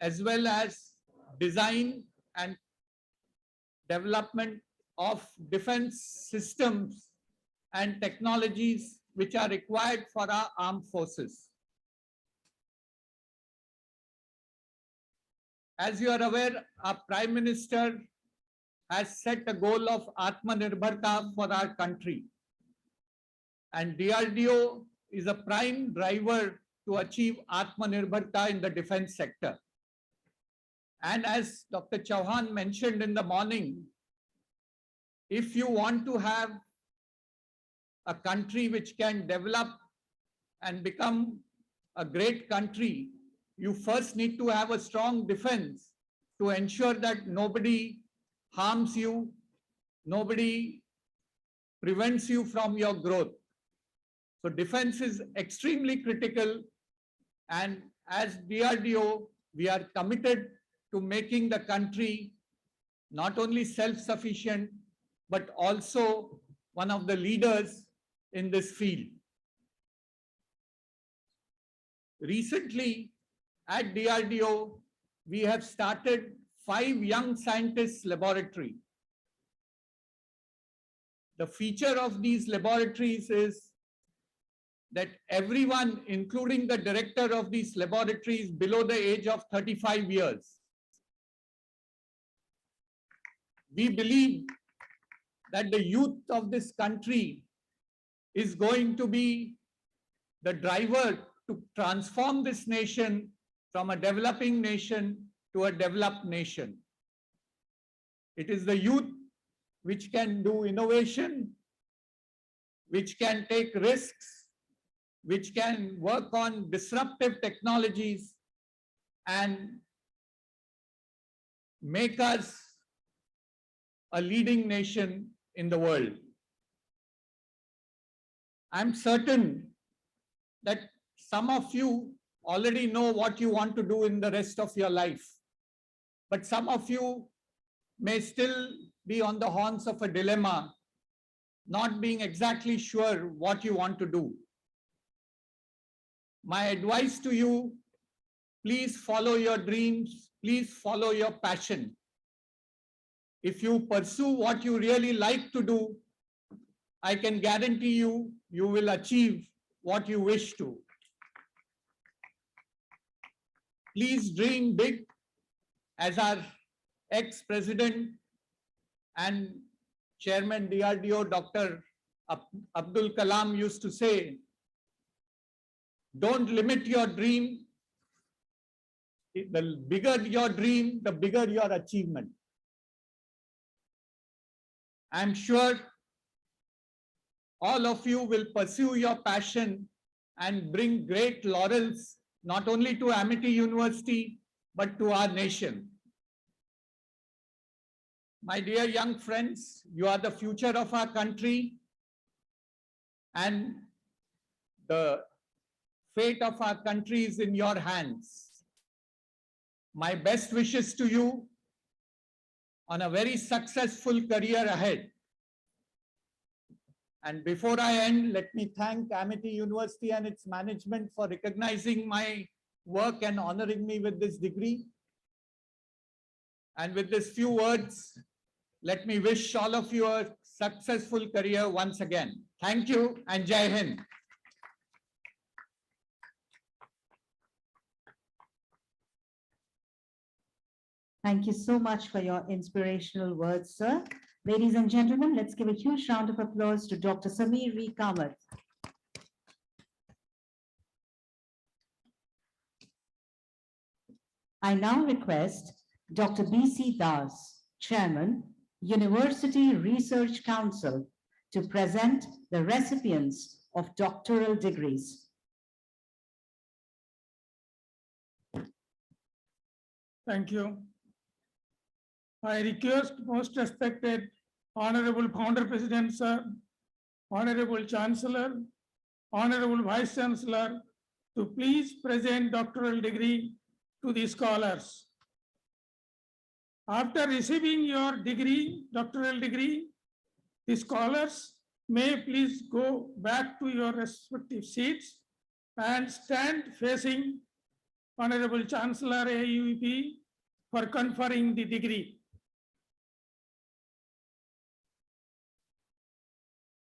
as well as design and development of defense systems and technologies which are required for our armed forces. As you are aware, our Prime Minister has set a goal of Atmanirbharta for our country. And DRDO is a prime driver to achieve Atmanirbharta in the defense sector. And as Dr. Chauhan mentioned in the morning, if you want to have a country which can develop and become a great country, you first need to have a strong defense to ensure that nobody harms you, nobody prevents you from your growth. So defense is extremely critical, and as DRDO, we are committed to making the country not only self-sufficient, but also one of the leaders in this field. Recently, at DRDO, we have started 5 young scientists laboratory. The feature of these laboratories is that everyone, including the director of these laboratories, below the age of 35 years. We believe that the youth of this country is going to be the driver to transform this nation from a developing nation to a developed nation. It is the youth which can do innovation, which can take risks, which can work on disruptive technologies and make us a leading nation in the world. I'm certain that some of you already know what you want to do in the rest of your life, but some of you may still be on the horns of a dilemma, not being exactly sure what you want to do. My advice to you, please follow your dreams, please follow your passion. If you pursue what you really like to do, I can guarantee you, you will achieve what you wish to. Please dream big, as our ex-president and Chairman DRDO, Dr. Abdul Kalam used to say, don't limit your dream. The bigger your dream, the bigger your achievement. I'm sure all of you will pursue your passion and bring great laurels not only to Amity University, but to our nation. My dear young friends, you are the future of our country, and the fate of our country is in your hands. My best wishes to you on a very successful career ahead. And before I end, let me thank Amity University and its management for recognizing my work and honoring me with this degree. And with these few words, let me wish all of you a successful career once again. Thank you and Jai Hind. Thank you so much for your inspirational words, sir. Ladies and gentlemen, let's give a huge round of applause to Dr. Sameer V. Kamath. I now request Dr. B.C. Das, Chairman, University Research Council, to present the recipients of doctoral degrees. Thank you. I request most respected Honorable Founder President, sir, Honorable Chancellor, Honorable Vice Chancellor, to please present doctoral degree to the scholars. After receiving your degree, doctoral degree, the scholars may please go back to your respective seats and stand facing Honorable Chancellor AUP for conferring the degree.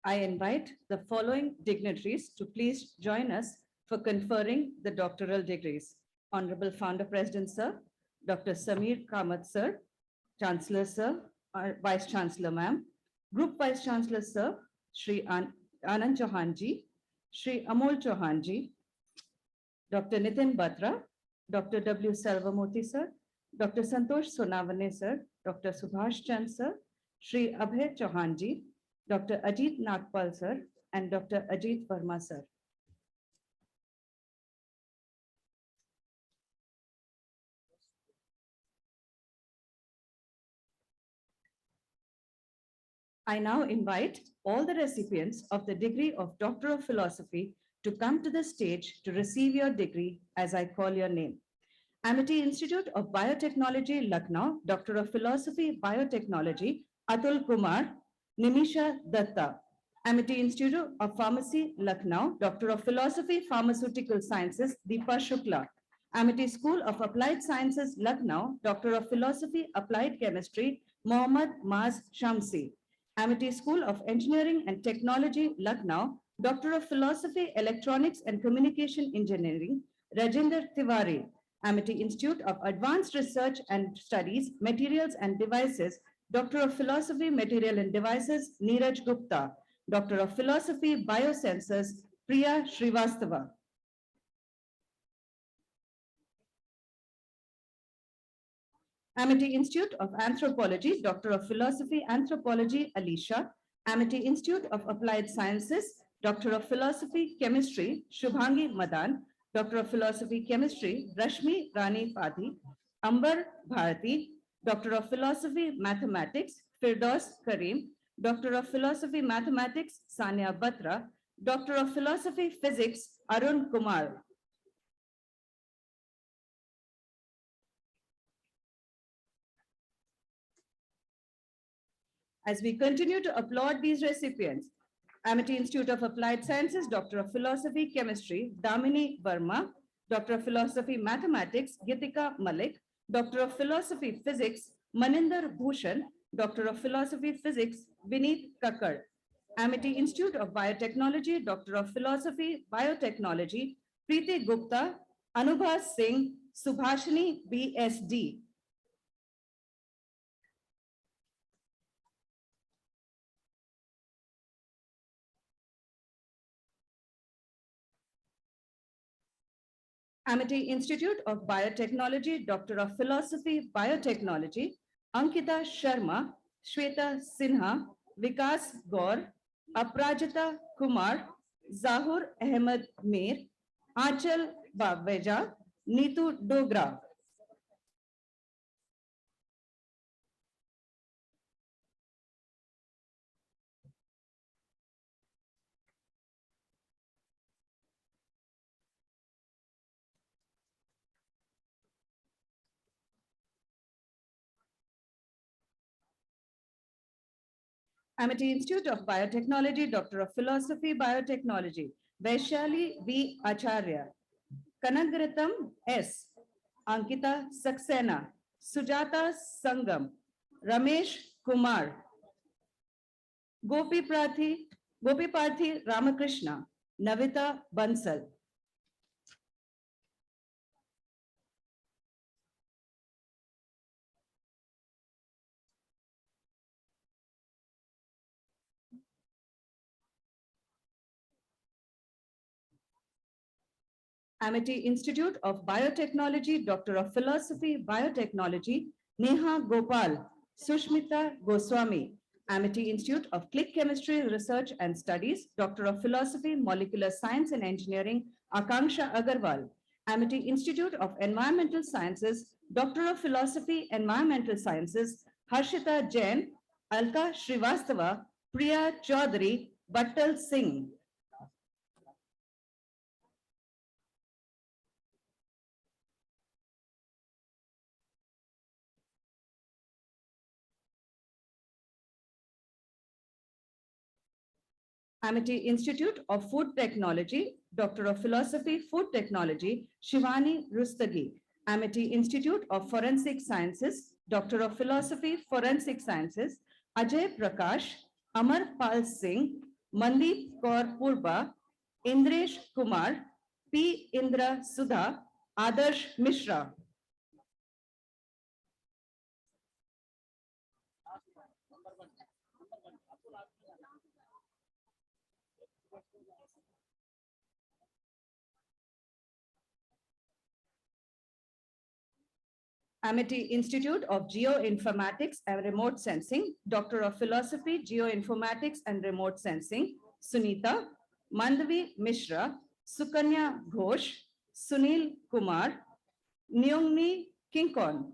I invite the following dignitaries to please join us for conferring the doctoral degrees. Honorable Founder President, sir, Dr. Sameer Kamath, sir, Chancellor, sir, Vice Chancellor, ma'am, Group Vice Chancellor, sir, Shri Anand Chauhanji, Shri Amol Chauhanji, Dr. Nitin Batra, Dr. W. Selvamurthy, sir, Dr. Santosh Sonavane, sir, Dr. Subhash Chand, sir, Shri Abhay Chauhanji, Dr. Ajit Nagpal, sir, and Dr. Ajit Verma, sir. I now invite all the recipients of the degree of Doctor of Philosophy to come to the stage to receive your degree as I call your name. Amity Institute of Biotechnology, Lucknow, Doctor of Philosophy, Biotechnology, Atul Kumar, Nimisha Datta. Amity Institute of Pharmacy, Lucknow, Doctor of Philosophy, Pharmaceutical Sciences, Deepa Shukla. Amity School of Applied Sciences, Lucknow, Doctor of Philosophy, Applied Chemistry, Mohammad Maz Shamsi. Amity School of Engineering and Technology, Lucknow, Doctor of Philosophy, Electronics and Communication Engineering, Rajinder Tiwari. Amity Institute of Advanced Research and Studies, Materials and Devices, Doctor of Philosophy, Material and Devices, Neeraj Gupta. Doctor of Philosophy, Biosensors, Priya Srivastava. Amity Institute of Anthropology, Doctor of Philosophy, Anthropology, Alisha. Amity Institute of Applied Sciences, Doctor of Philosophy, Chemistry, Shubhangi Madan. Doctor of Philosophy, Chemistry, Rashmi Rani Padhi. Ambar Bharati. Doctor of Philosophy, Mathematics, Firdaus Karim. Doctor of Philosophy, Mathematics, Sania Batra. Doctor of Philosophy, Physics, Arun Kumar. As we continue to applaud these recipients, Amity Institute of Applied Sciences, Doctor of Philosophy, Chemistry, Damini Verma, Doctor of Philosophy, Mathematics, Gitika Malik, Doctor of Philosophy, Physics, Maninder Bhushan, Doctor of Philosophy, Physics, Vineet Kakkar. Amity Institute of Biotechnology, Doctor of Philosophy, Biotechnology, Preeti Gupta, Anubha Singh, Subhashini BSD. Amity Institute of Biotechnology, Doctor of Philosophy, Biotechnology, Ankita Sharma, Shweta Sinha, Vikas Gaur, Aprajita Kumar, Zahur Ahmed Mir, Achal Baveja, Neetu Dogra. Amity Institute of Biotechnology, Doctor of Philosophy, Biotechnology, Vaishali V. Acharya, Kanagratam S. Ankita Saxena, Sujata Sangam, Ramesh Kumar, Gopi Parthi Ramakrishna, Navita Bansal. Amity Institute of Biotechnology, Doctor of Philosophy, Biotechnology, Neha Gopal, Sushmita Goswami. Amity Institute of Click Chemistry Research and Studies, Doctor of Philosophy, Molecular Science and Engineering, Akanksha Agarwal. Amity Institute of Environmental Sciences, Doctor of Philosophy, Environmental Sciences, Harshita Jain, Alka Srivastava, Priya Chaudhary, Battal Singh. Amity Institute of Food Technology, Doctor of Philosophy, Food Technology, Shivani Rustagi. Amity Institute of Forensic Sciences, Doctor of Philosophy, Forensic Sciences, Ajay Prakash, Amar Pal Singh, Mandeep Kaur Purba, Indresh Kumar, P. Indra Sudha, Adarsh Mishra. Amity Institute of Geoinformatics and Remote Sensing, Doctor of Philosophy, Geoinformatics and Remote Sensing, Sunita, Mandvi Mishra, Sukanya Ghosh, Sunil Kumar, Nyongni Kinkon.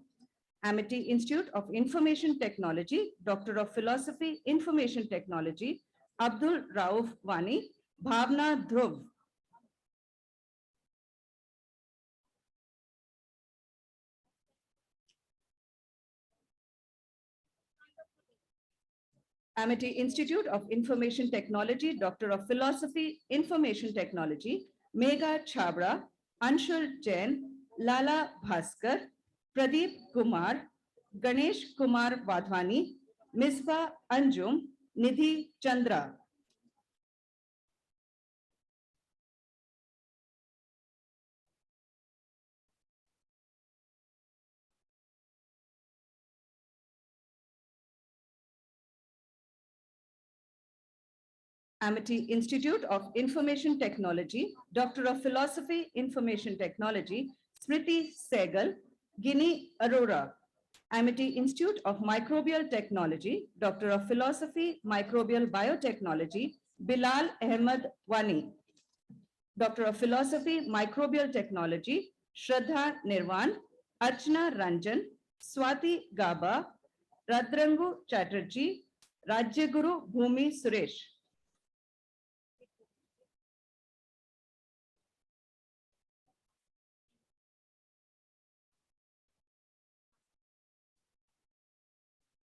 Amity Institute of Information Technology, Doctor of Philosophy, Information Technology, Abdul Rauf Wani, Bhavna Dhruv. Amity Institute of Information Technology, Doctor of Philosophy, Information Technology, Megha Chabra, Anshul Jain, Lala Bhaskar, Pradeep Kumar, Ganesh Kumar Wadhwani, Misbah Anjum, Nidhi Chandra. Amity Institute of Information Technology, Doctor of Philosophy, Information Technology, Smriti Sehgal, Guinea Arora. Amity Institute of Microbial Technology, Doctor of Philosophy, Microbial Biotechnology, Bilal Ahmed Wani. Doctor of Philosophy, Microbial Technology, Shraddha Nirvan, Archana Ranjan, Swati Gaba, Radrangu Chatterjee, Rajyaguru Bhumi Suresh.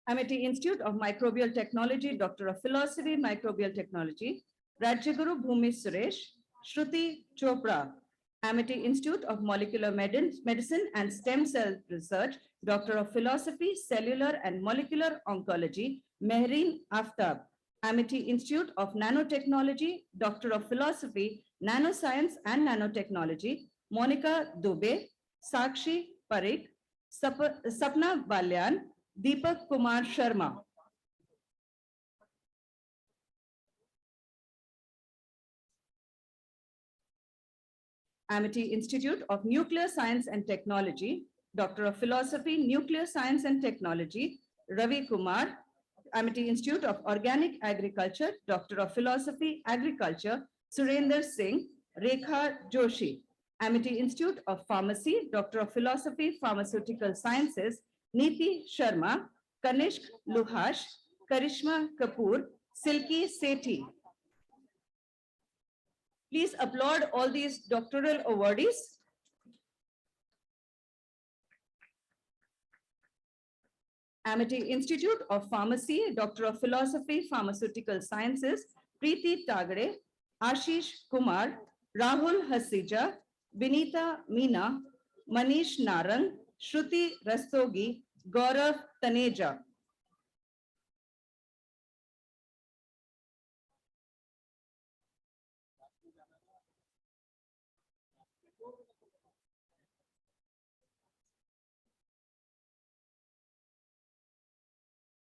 Amity Institute of Microbial Technology, Doctor of Philosophy, Microbial Technology, Rajyaguru Bhumi Suresh, Shruti Chopra. Amity Institute of Molecular Medicine and Stem Cell Research, Doctor of Philosophy, Cellular and Molecular Oncology, Mehreen Aftab. Amity Institute of Nanotechnology, Doctor of Philosophy, Nanoscience and Nanotechnology, Monica Dubey, Sakshi Parikh, Sapna Balyan, Deepak Kumar Sharma. Amity Institute of Nuclear Science and Technology, Doctor of Philosophy, Nuclear Science and Technology, Ravi Kumar. Amity Institute of Organic Agriculture, Doctor of Philosophy, Agriculture, Surinder Singh, Rekha Joshi. Amity Institute of Pharmacy, Doctor of Philosophy, Pharmaceutical Sciences, Neeti Sharma, Kanishk Luhash, Karishma Kapoor, Silky Sethi. Please applaud all these doctoral awardees. Amity Institute of Pharmacy, Doctor of Philosophy, Pharmaceutical Sciences, Preeti Tagre, Ashish Kumar, Rahul Hasija, Vinita Meena, Manish Narang, Shruti Rastogi, Gaurav Taneja.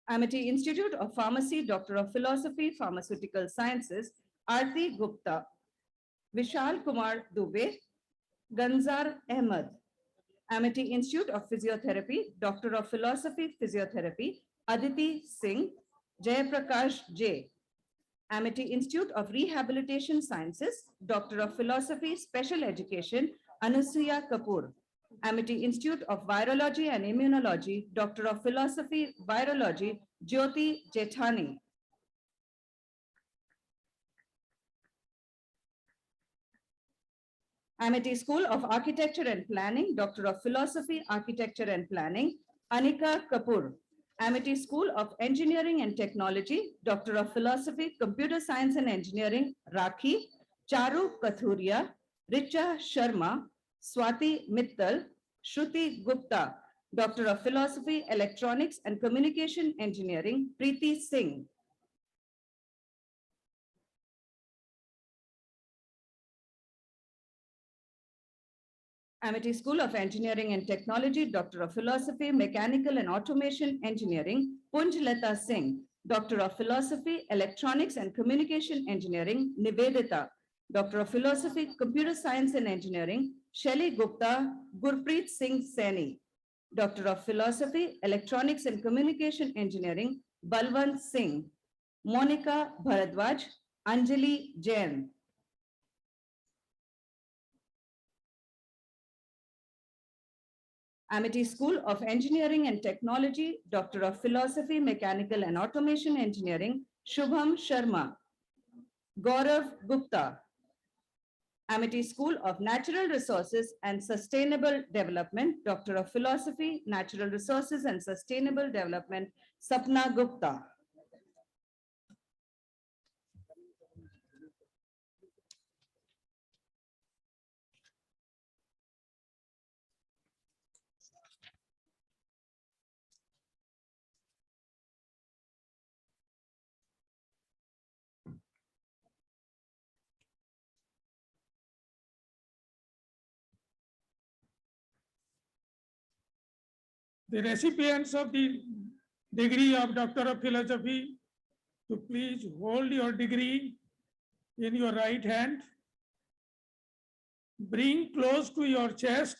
Amity Institute of Pharmacy, Doctor of Philosophy, Pharmaceutical Sciences, Aarti Gupta, Vishal Kumar Dubey, Ganzar Ahmed. Amity Institute of Physiotherapy, Doctor of Philosophy, Physiotherapy, Aditi Singh, Jayaprakash J. Amity Institute of Rehabilitation Sciences, Doctor of Philosophy, Special Education, Anusuya Kapoor. Amity Institute of Virology and Immunology, Doctor of Philosophy, Virology, Jyoti Jethani. Amity School of Architecture and Planning, Doctor of Philosophy, Architecture and Planning, Anika Kapoor. Amity School of Engineering and Technology, Doctor of Philosophy, Computer Science and Engineering, Rakhi, Charu Kathuria, Richa Sharma, Swati Mittal, Shruti Gupta, Doctor of Philosophy, Electronics and Communication Engineering, Preeti Singh. Amity School of Engineering and Technology, Doctor of Philosophy, Mechanical and Automation Engineering, Punjlata Singh, Doctor of Philosophy, Electronics and Communication Engineering, Nivedita, Doctor of Philosophy, Computer Science and Engineering, Shelly Gupta, Gurpreet Singh Saini, Doctor of Philosophy, Electronics and Communication Engineering, Balwant Singh, Monica Bharadwaj, Anjali Jain. Amity School of Engineering and Technology, Doctor of Philosophy, Mechanical and Automation Engineering, Shubham Sharma, Gaurav Gupta. Amity School of Natural Resources and Sustainable Development, Doctor of Philosophy, Natural Resources and Sustainable Development, Sapna Gupta. The recipients of the degree of Doctor of Philosophy, to please hold your degree in your right hand. Bring close to your chest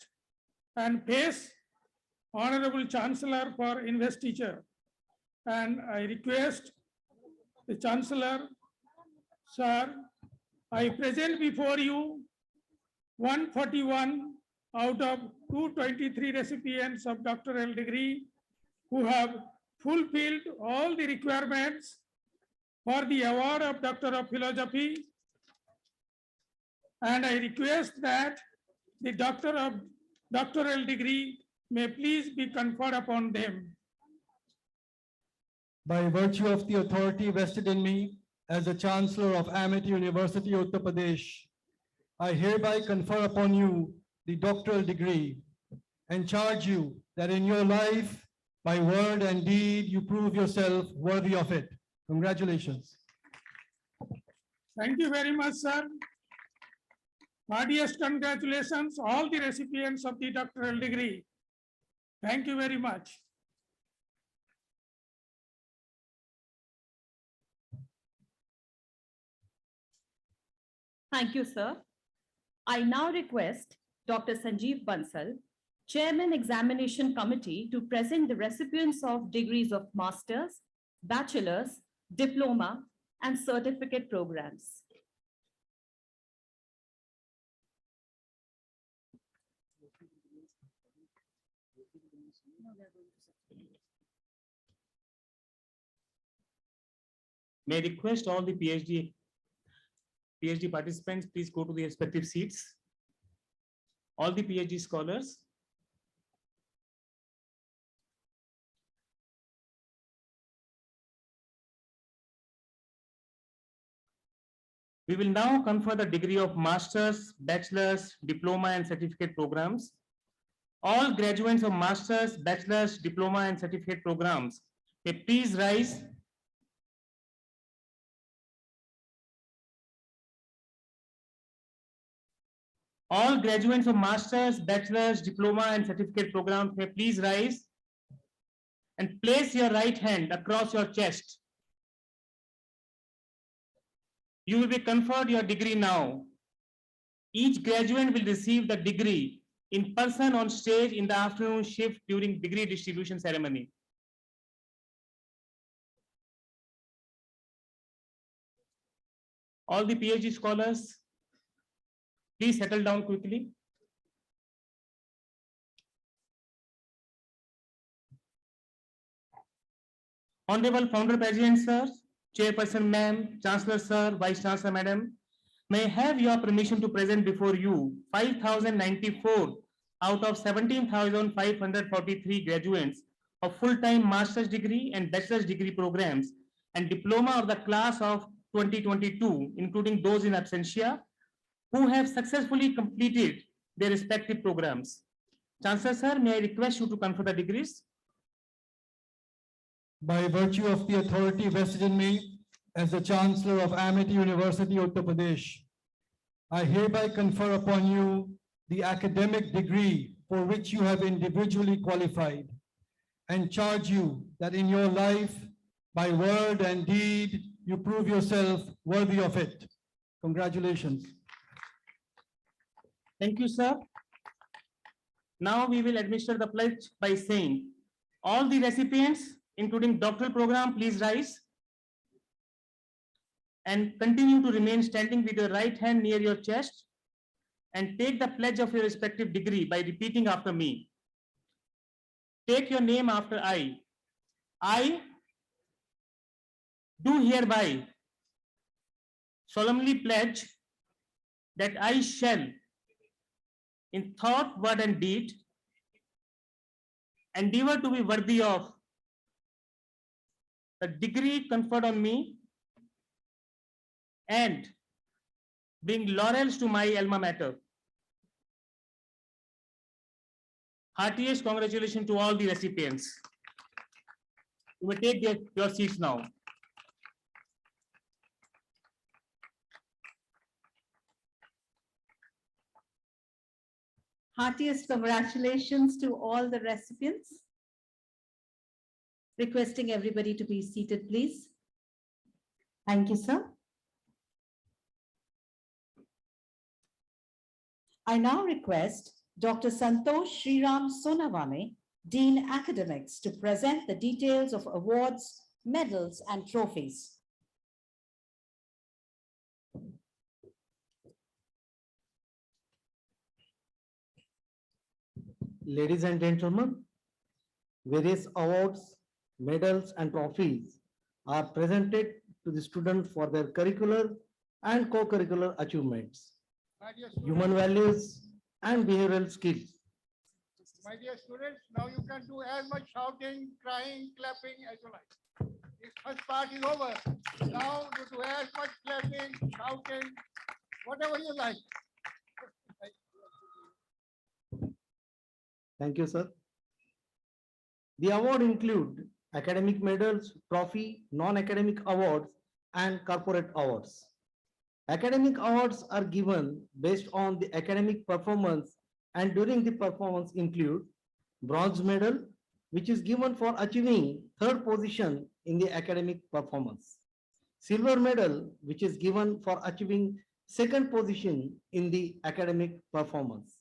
and face Honorable Chancellor for investiture. And I request the Chancellor, sir, I present before you 141 out of 223 recipients of doctoral degree who have fulfilled all the requirements for the award of Doctor of Philosophy. And I request that the doctoral degree may please be conferred upon them. By virtue of the authority vested in me as the Chancellor of Amity University, Uttar Pradesh, I hereby confer upon you the doctoral degree and charge you that in your life, by word and deed, you prove yourself worthy of it. Congratulations. Thank you very much, sir. Heartiest congratulations, all the recipients of the doctoral degree. Thank you very much. Thank you, sir. I now request Dr. Sanjeev Bansal, Chairman Examination Committee, to present the recipients of degrees of Masters, Bachelor's, Diploma, and Certificate programs. May I request all the PhD participants, please go to the respective seats. All the PhD scholars. We will now confer the degree of master's, bachelor's, diploma and certificate programs. All graduates of master's, bachelor's, diploma and certificate programs may please rise. All graduates of master's, bachelor's, diploma and certificate programs may please rise and place your right hand across your chest. You will be conferred your degree now. Each graduate will receive the degree in person on stage in the afternoon shift during degree distribution ceremony. All the PhD scholars, please settle down quickly. Honorable Founder President Sir, Chairperson Ma'am, Chancellor Sir, Vice Chancellor Madam, may I have your permission to present before you 5,094 out of 17,543 graduates of full-time master's degree and bachelor's degree programs and diploma of the class of 2022, including those in absentia, who have successfully completed their respective programs. Chancellor Sir, may I request you to confer the degrees? By virtue of the authority vested in me as the Chancellor of Amity University, Uttar Pradesh, I hereby confer upon you the academic degree for which you have individually qualified and charge you that in your life, by word and deed, you prove yourself worthy of it. Congratulations. Thank you, sir. Now we will administer the pledge by saying, all the recipients, including doctoral program, please rise and continue to remain standing with your right hand near your chest and take the pledge of your respective degree by repeating after me. Take your name after I. I do hereby solemnly pledge that I shall, in thought, word, and deed, endeavor to be worthy of the degree conferred on me and bring laurels to my alma mater. Heartiest congratulations to all the recipients. You may take your seats now. Heartiest congratulations to all the recipients. Requesting everybody to be seated, please. Thank you, sir. I now request Dr. Santosh Sriram Sonavane, Dean Academics, to present the details of awards, medals, and trophies. Ladies and gentlemen, various awards, medals, and trophies are presented to the students for their curricular and co-curricular achievements, My dear human students, values, and behavioral skills. my dear students, now you can do as much shouting, crying, clapping as you like. This first part is over. Now you do as much clapping, shouting, whatever you like. Thank you, sir. The award include academic medals, trophy, non-academic awards, and corporate awards. Academic awards are given based on the academic performance, and during the performance include bronze medal, which is given for achieving third position in the academic performance. Silver medal, which is given for achieving second position in the academic performance.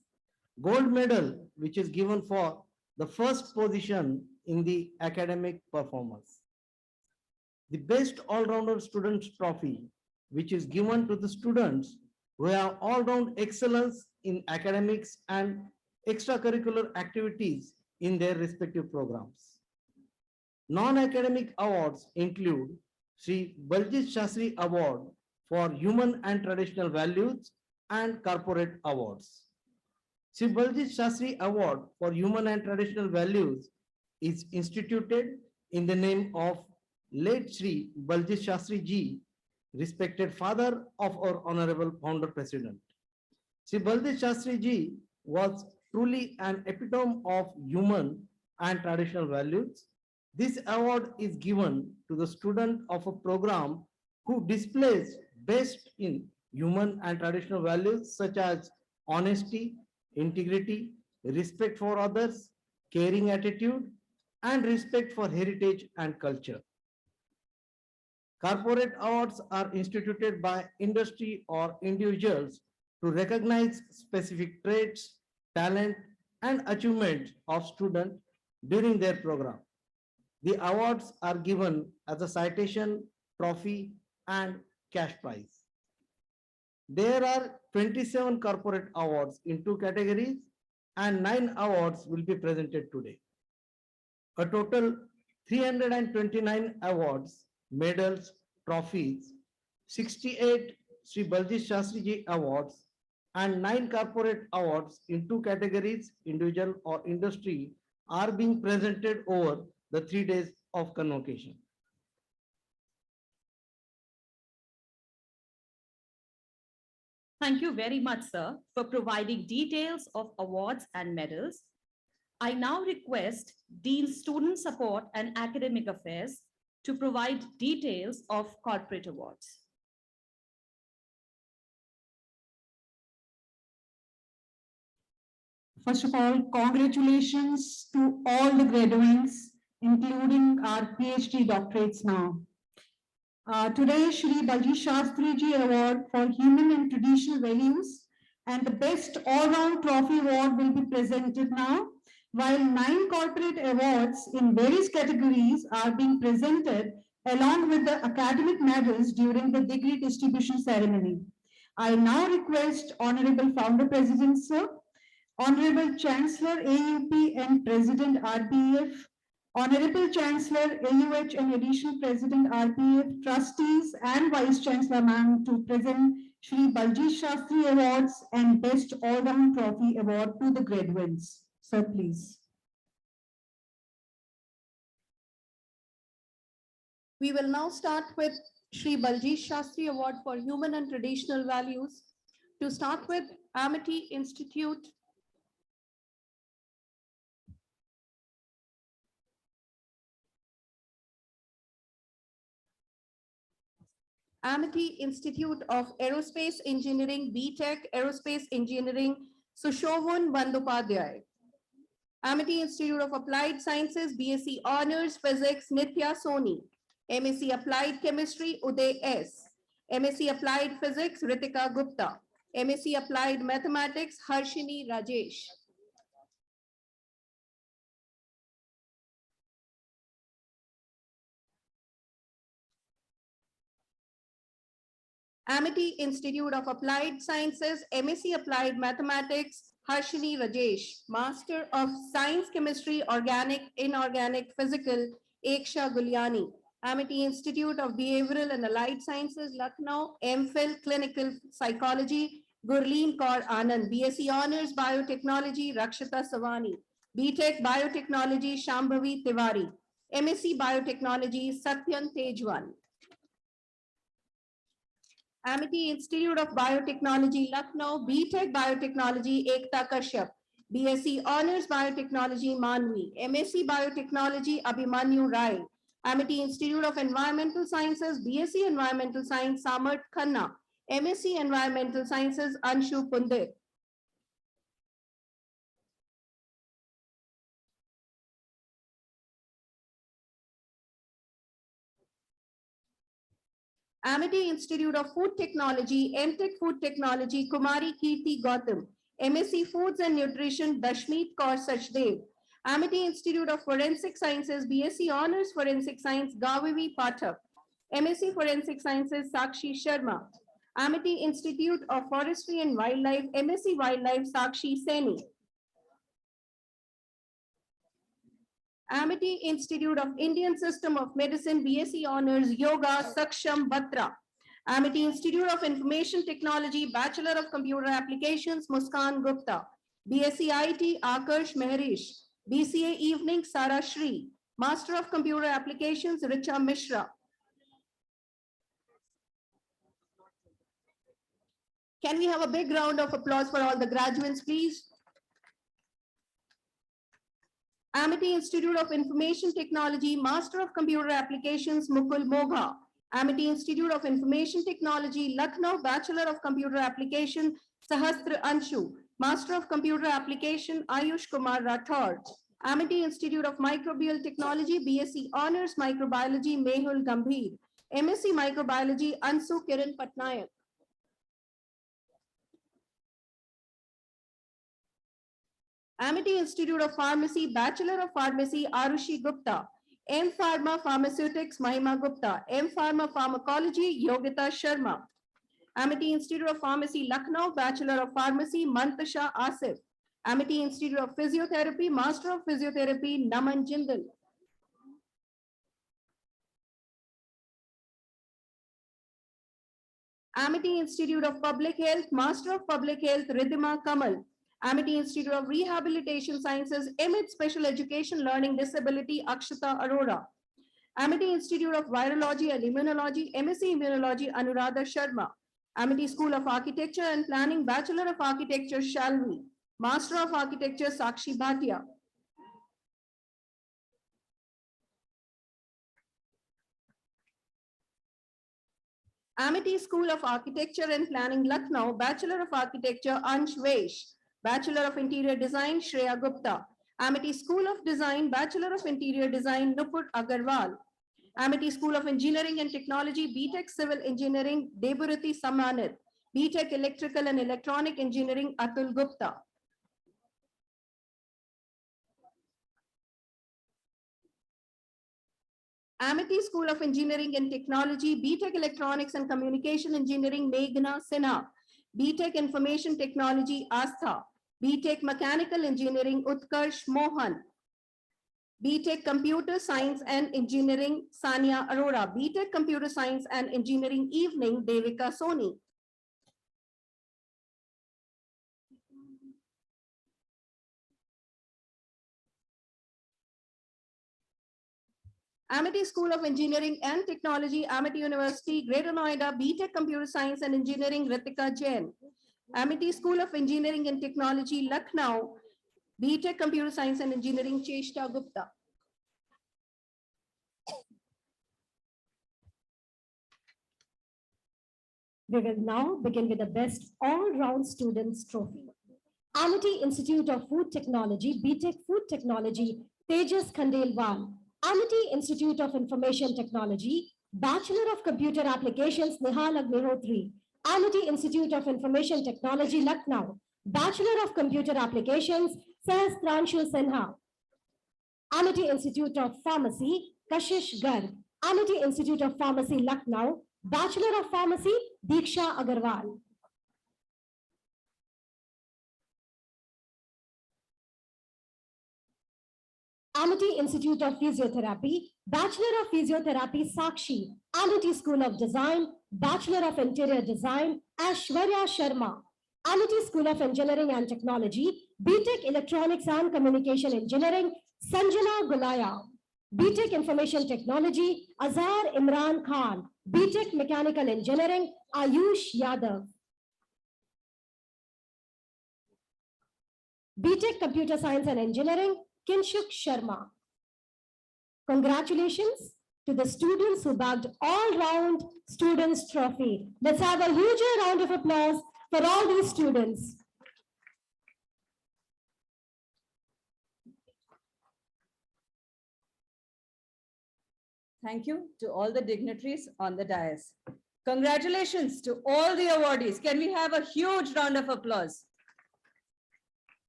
Gold medal, which is given for the first position in the academic performance. The best all-rounder students trophy, which is given to the students who have all-round excellence in academics and extracurricular activities in their respective programs. Non-academic awards include Sri Baljit Shastri Award for Human and Traditional Values and Corporate Awards. Sri Baljit Shastri Award for Human and Traditional Values is instituted in the name of late Sri Baljit Shastri Ji, respected father of our Honorable Founder President. Sri Baljit Shastri Ji was truly an epitome of human and traditional values. This award is given to the student of a program who displays best in human and traditional values such as honesty, integrity, respect for others, caring attitude, and respect for heritage and culture. Corporate awards are instituted by industry or individuals to recognize specific traits, talent, and achievement of students during their program. The awards are given as a citation, trophy, and cash prize. There are 27 corporate awards in 2 categories and 9 awards will be presented today. A total 329 awards, medals, trophies, 68 Sri Baljit Shastri Ji awards, and 9 corporate awards in 2 categories, individual or industry, are being presented over the 3 days of convocation. Thank you very much, sir, for providing details of awards and medals. I now request Dean Student Support and Academic Affairs to provide details of corporate awards. First of all, congratulations to all the graduates, including our PhD doctorates now. Today, Shri Baljit Shastri Ji Award for Human and Traditional Values and the Best All-Round Trophy Award will be presented now, while 9 corporate awards in various categories are being presented along with the academic medals during the degree distribution ceremony. I now request Honorable Founder President, sir, Honorable Chancellor AUP and President RPF, Honorable Chancellor AUH and Additional President RPF, Trustees and Vice Chancellor ma'am to present Shri Baljit Shastri Awards and Best All-Round Trophy Award to the graduates. Sir, please. We will now start with Shri Baljit Shastri Award for Human and Traditional Values. To start with, Amity Institute. Amity Institute of Aerospace Engineering, BTech Aerospace Engineering, Sushovan Bandyopadhyay. Amity Institute of Applied Sciences, BSc Honors Physics, Nithya Soni. MSc Applied Chemistry, Uday S. MSc Applied Physics, Ritika Gupta. MSc Applied Mathematics, Harshini Rajesh. Amity Institute of Applied Sciences, MSc Applied Mathematics, Harshini Rajesh. Master of Science, Chemistry, Organic, Inorganic, Physical, Eksha Guliani. Amity Institute of Behavioral and Allied Sciences, Lucknow, MPhil, Clinical Psychology, Gurleen Kaur Anand. BSc Honors, Biotechnology, Rakshita Savani. BTech Biotechnology, Shambhavi Tiwari. MSc Biotechnology, Satyan Tejwan. Amity Institute of Biotechnology, Lucknow, BTech Biotechnology, Ekta Kashyap. BSc Honors Biotechnology, Manvi. MSc Biotechnology, Abhimanyu Rai. Amity Institute of Environmental Sciences, BSc Environmental Science, Samarth Khanna. MSc Environmental Sciences, Anshu Pundit. Amity Institute of Food Technology, MTech Food Technology, Kumari Kirti Gautam. MSc Foods and Nutrition, Dashmeet Kaur Sachdev. Amity Institute of Forensic Sciences, BSc Honors Forensic Science, Gavivi Pathak. MSc Forensic Sciences, Sakshi Sharma. Amity Institute of Forestry and Wildlife, MSc Wildlife, Sakshi Seni. Amity Institute of Indian System of Medicine, BSc Honors, Yoga, Saksham Batra. Amity Institute of Information Technology, Bachelor of Computer Applications, Muskan Gupta. BSc IT, Akarsh Mehrish. BCA Evening, Sara Shri. Master of Computer Applications, Richa Mishra. Can we have a big round of applause for all the graduates, please? Amity Institute of Information Technology, Master of Computer Applications, Mukul Mogha. Amity Institute of Information Technology, Lucknow, Bachelor of Computer Application, Sahastra Anshu. Master of Computer Application, Ayush Kumar Rathod. Amity Institute of Microbial Technology, BSc Honors Microbiology, Mehul Gambhir. MSc Microbiology, Ansu Kiran Patnaik. Amity Institute of Pharmacy, Bachelor of Pharmacy, Arushi Gupta. M Pharma Pharmaceutics, Mahima Gupta. M Pharma Pharmacology, Yogita Sharma. Amity Institute of Pharmacy, Lucknow, Bachelor of Pharmacy, Mantasha Asif. Amity Institute of Physiotherapy, Master of Physiotherapy, Naman Jindal. Amity Institute of Public Health, Master of Public Health, Ridhima Kamal. Amity Institute of Rehabilitation Sciences, MIT Special Education Learning Disability, Akshata Arora. Amity Institute of Virology and Immunology, MSc Immunology, Anuradha Sharma. Amity School of Architecture and Planning, Bachelor of Architecture, Shalvi. Master of Architecture, Sakshi Bhatia. Amity School of Architecture and Planning, Lucknow, Bachelor of Architecture, Ansh Vesh. Bachelor of Interior Design, Shreya Gupta. Amity School of Design, Bachelor of Interior Design, Nupur Agarwal. Amity School of Engineering and Technology, BTech Civil Engineering, Deburati Samanit. BTech Electrical and Electronic Engineering, Atul Gupta. Amity School of Engineering and Technology, BTech Electronics and Communication Engineering, Meghna Sinha. BTech Information Technology, Astha. BTech Mechanical Engineering, Utkarsh Mohan. BTech Computer Science and Engineering, Sania Arora. BTech Computer Science and Engineering Evening, Devika Soni. Amity School of Engineering and Technology, Amity University, Greater Noida, BTech Computer Science and Engineering, Ritika Jain. Amity School of Engineering and Technology, Lucknow, BTech Computer Science and Engineering, Cheshta Gupta. We will now begin with the Best All-Round Students Trophy. Amity Institute of Food Technology, BTech Food Technology, Tejas Khandelwal. Amity Institute of Information Technology, Bachelor of Computer Applications, Nihal Agnihotri. Amity Institute of Information Technology, Lucknow, Bachelor of Computer Applications, Sahasranshu Sinha. Amity Institute of Pharmacy, Kashish Garg. Amity Institute of Pharmacy, Lucknow, Bachelor of Pharmacy, Diksha Agarwal. Amity Institute of Physiotherapy, Bachelor of Physiotherapy, Sakshi. Amity School of Design, Bachelor of Interior Design, Ashwarya Sharma. Amity School of Engineering and Technology, BTech Electronics and Communication Engineering, Sanjana Gulaya. BTech Information Technology, Azhar Imran Khan. BTech Mechanical Engineering, Ayush Yadav. BTech Computer Science and Engineering, Kinshuk Sharma. Congratulations to the students who bagged all-round students trophy. Let's have a huge round of applause for all these students. Thank you to all the dignitaries on the dais. Congratulations to all the awardees. Can we have a huge round of applause?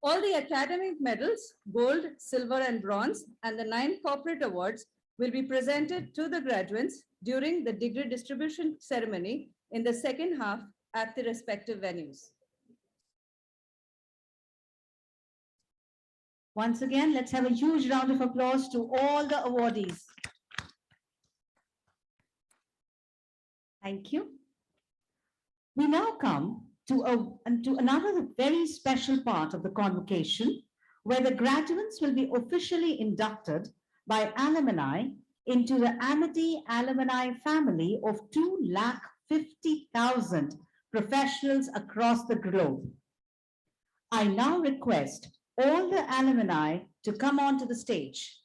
All the academic medals, gold, silver, and bronze, and the 9 corporate awards will be presented to the graduates during the degree distribution ceremony in the second half at the respective venues. Once again, let's have a huge round of applause to all the awardees. Thank you. We now come to another very special part of the convocation, where the graduates will be officially inducted by alumni into the Amity alumni family of 250,000 professionals across the globe. I now request all the alumni to come onto the stage.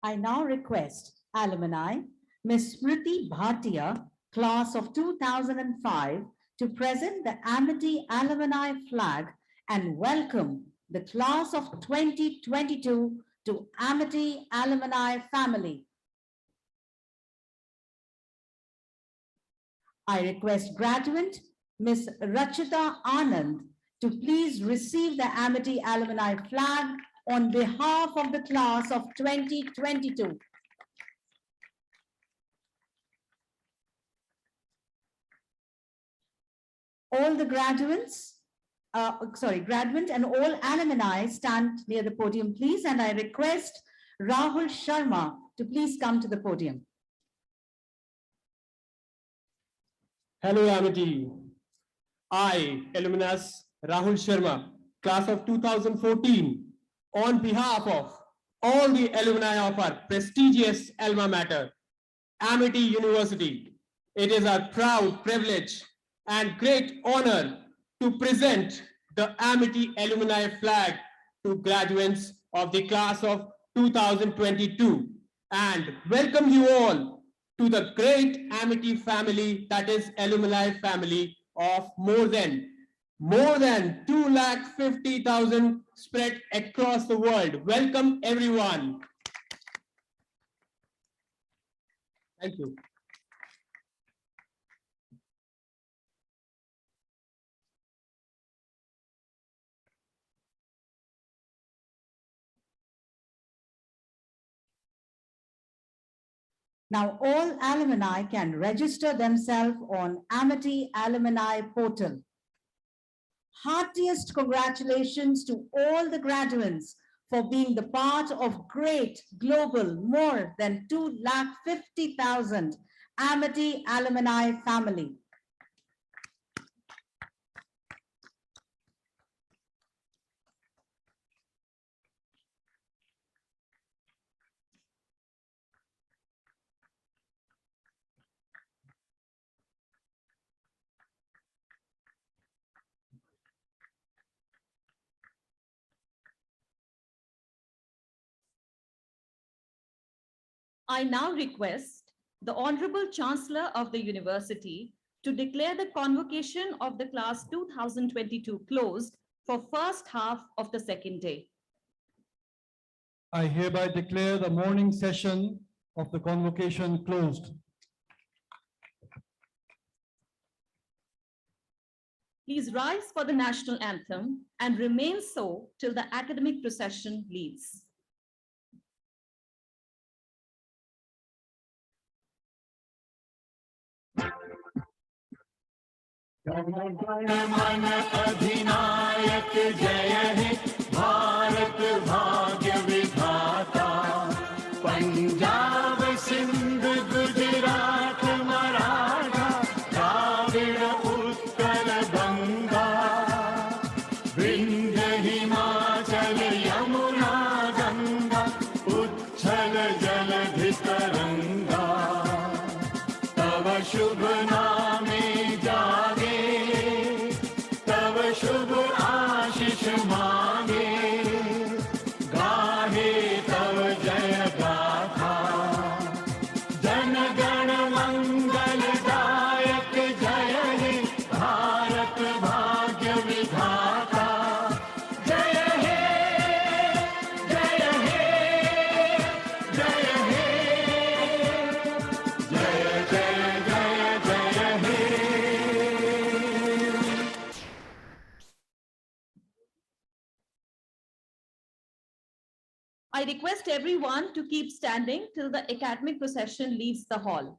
I now request alumni, Ms. Smriti Bhatia, class of 2005, to present the Amity alumni flag and welcome the class of 2022 to Amity alumni family. I request graduate, Ms. Rachita Anand, to please receive the Amity alumni flag on behalf of the class of 2022. All the graduate and all alumni stand near the podium, please. And I request Rahul Sharma to please come to the podium. Hello, Amity. I, alumnus Rahul Sharma, class of 2014, on behalf of all the alumni of our prestigious alma mater, Amity University, it is our proud privilege and great honor to present the Amity alumni flag to graduates of the class of 2022 and welcome you all to the great Amity family, that is alumni family of more than 250,000 spread across the world. Welcome everyone. Thank you. Now, all alumni can register themselves on Amity Alumni Portal. Heartiest congratulations to all the graduates for being the part of great global, more than 250,000 Amity alumni family. I now request the Honorable Chancellor of the University to declare the convocation of the class 2022 closed for first half of the second day. I hereby declare the morning session of the convocation closed. Please rise for the national anthem and remain so till the academic procession leaves. मन अधिनायक जय हे भारत भाग्य विधाता पंजाब सिंध गुजरात मराठा द्राविड़ उत्कल गंगा विंध्य हिमाचल यमुना गंगा उच्छल जलधि तरंगा तव शुभ नामे जागे I request everyone to keep standing till the academic procession leaves the hall.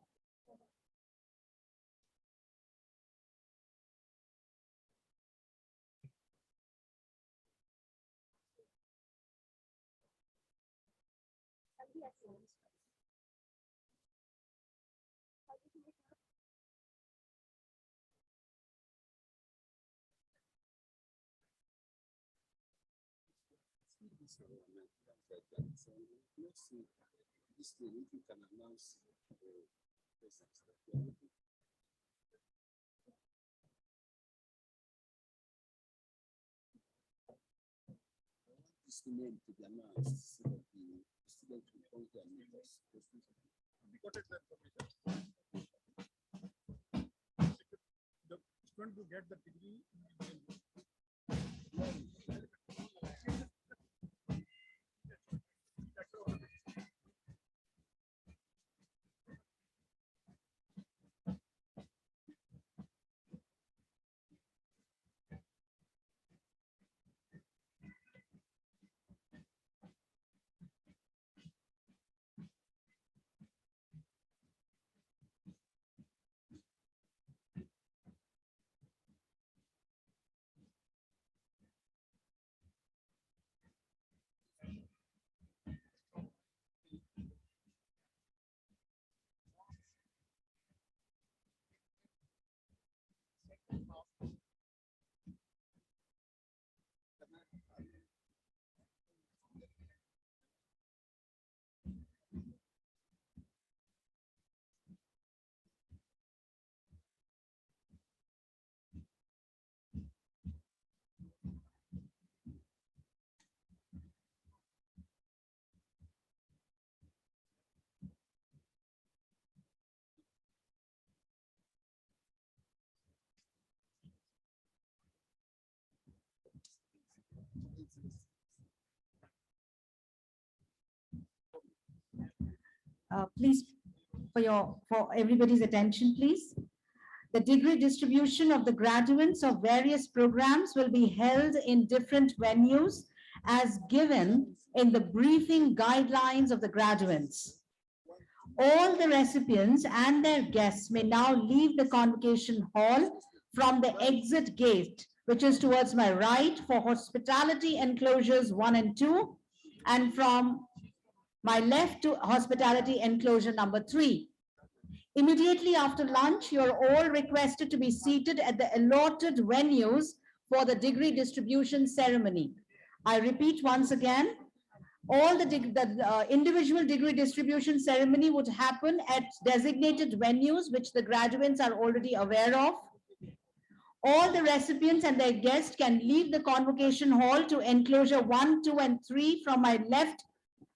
Student to get the degree. Please, for everybody's attention, please. The degree distribution of the graduates of various programs will be held in different venues as given in the briefing guidelines of the graduates. All the recipients and their guests may now leave the convocation hall from the exit gate, which is towards my right for hospitality enclosures 1 and 2, and from my left to hospitality enclosure number 3. Immediately after lunch, you are all requested to be seated at the allotted venues for the degree distribution ceremony. I repeat once again, all the individual degree distribution ceremony would happen at designated venues, which the graduates are already aware of. All the recipients and their guests can leave the convocation hall to enclosure 1, 2, and 3 from my left,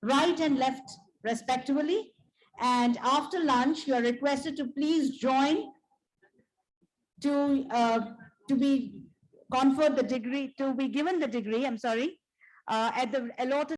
right, and left respectively. And after lunch, you are requested to please join to be conferred the degree, to be given the degree, at the allotted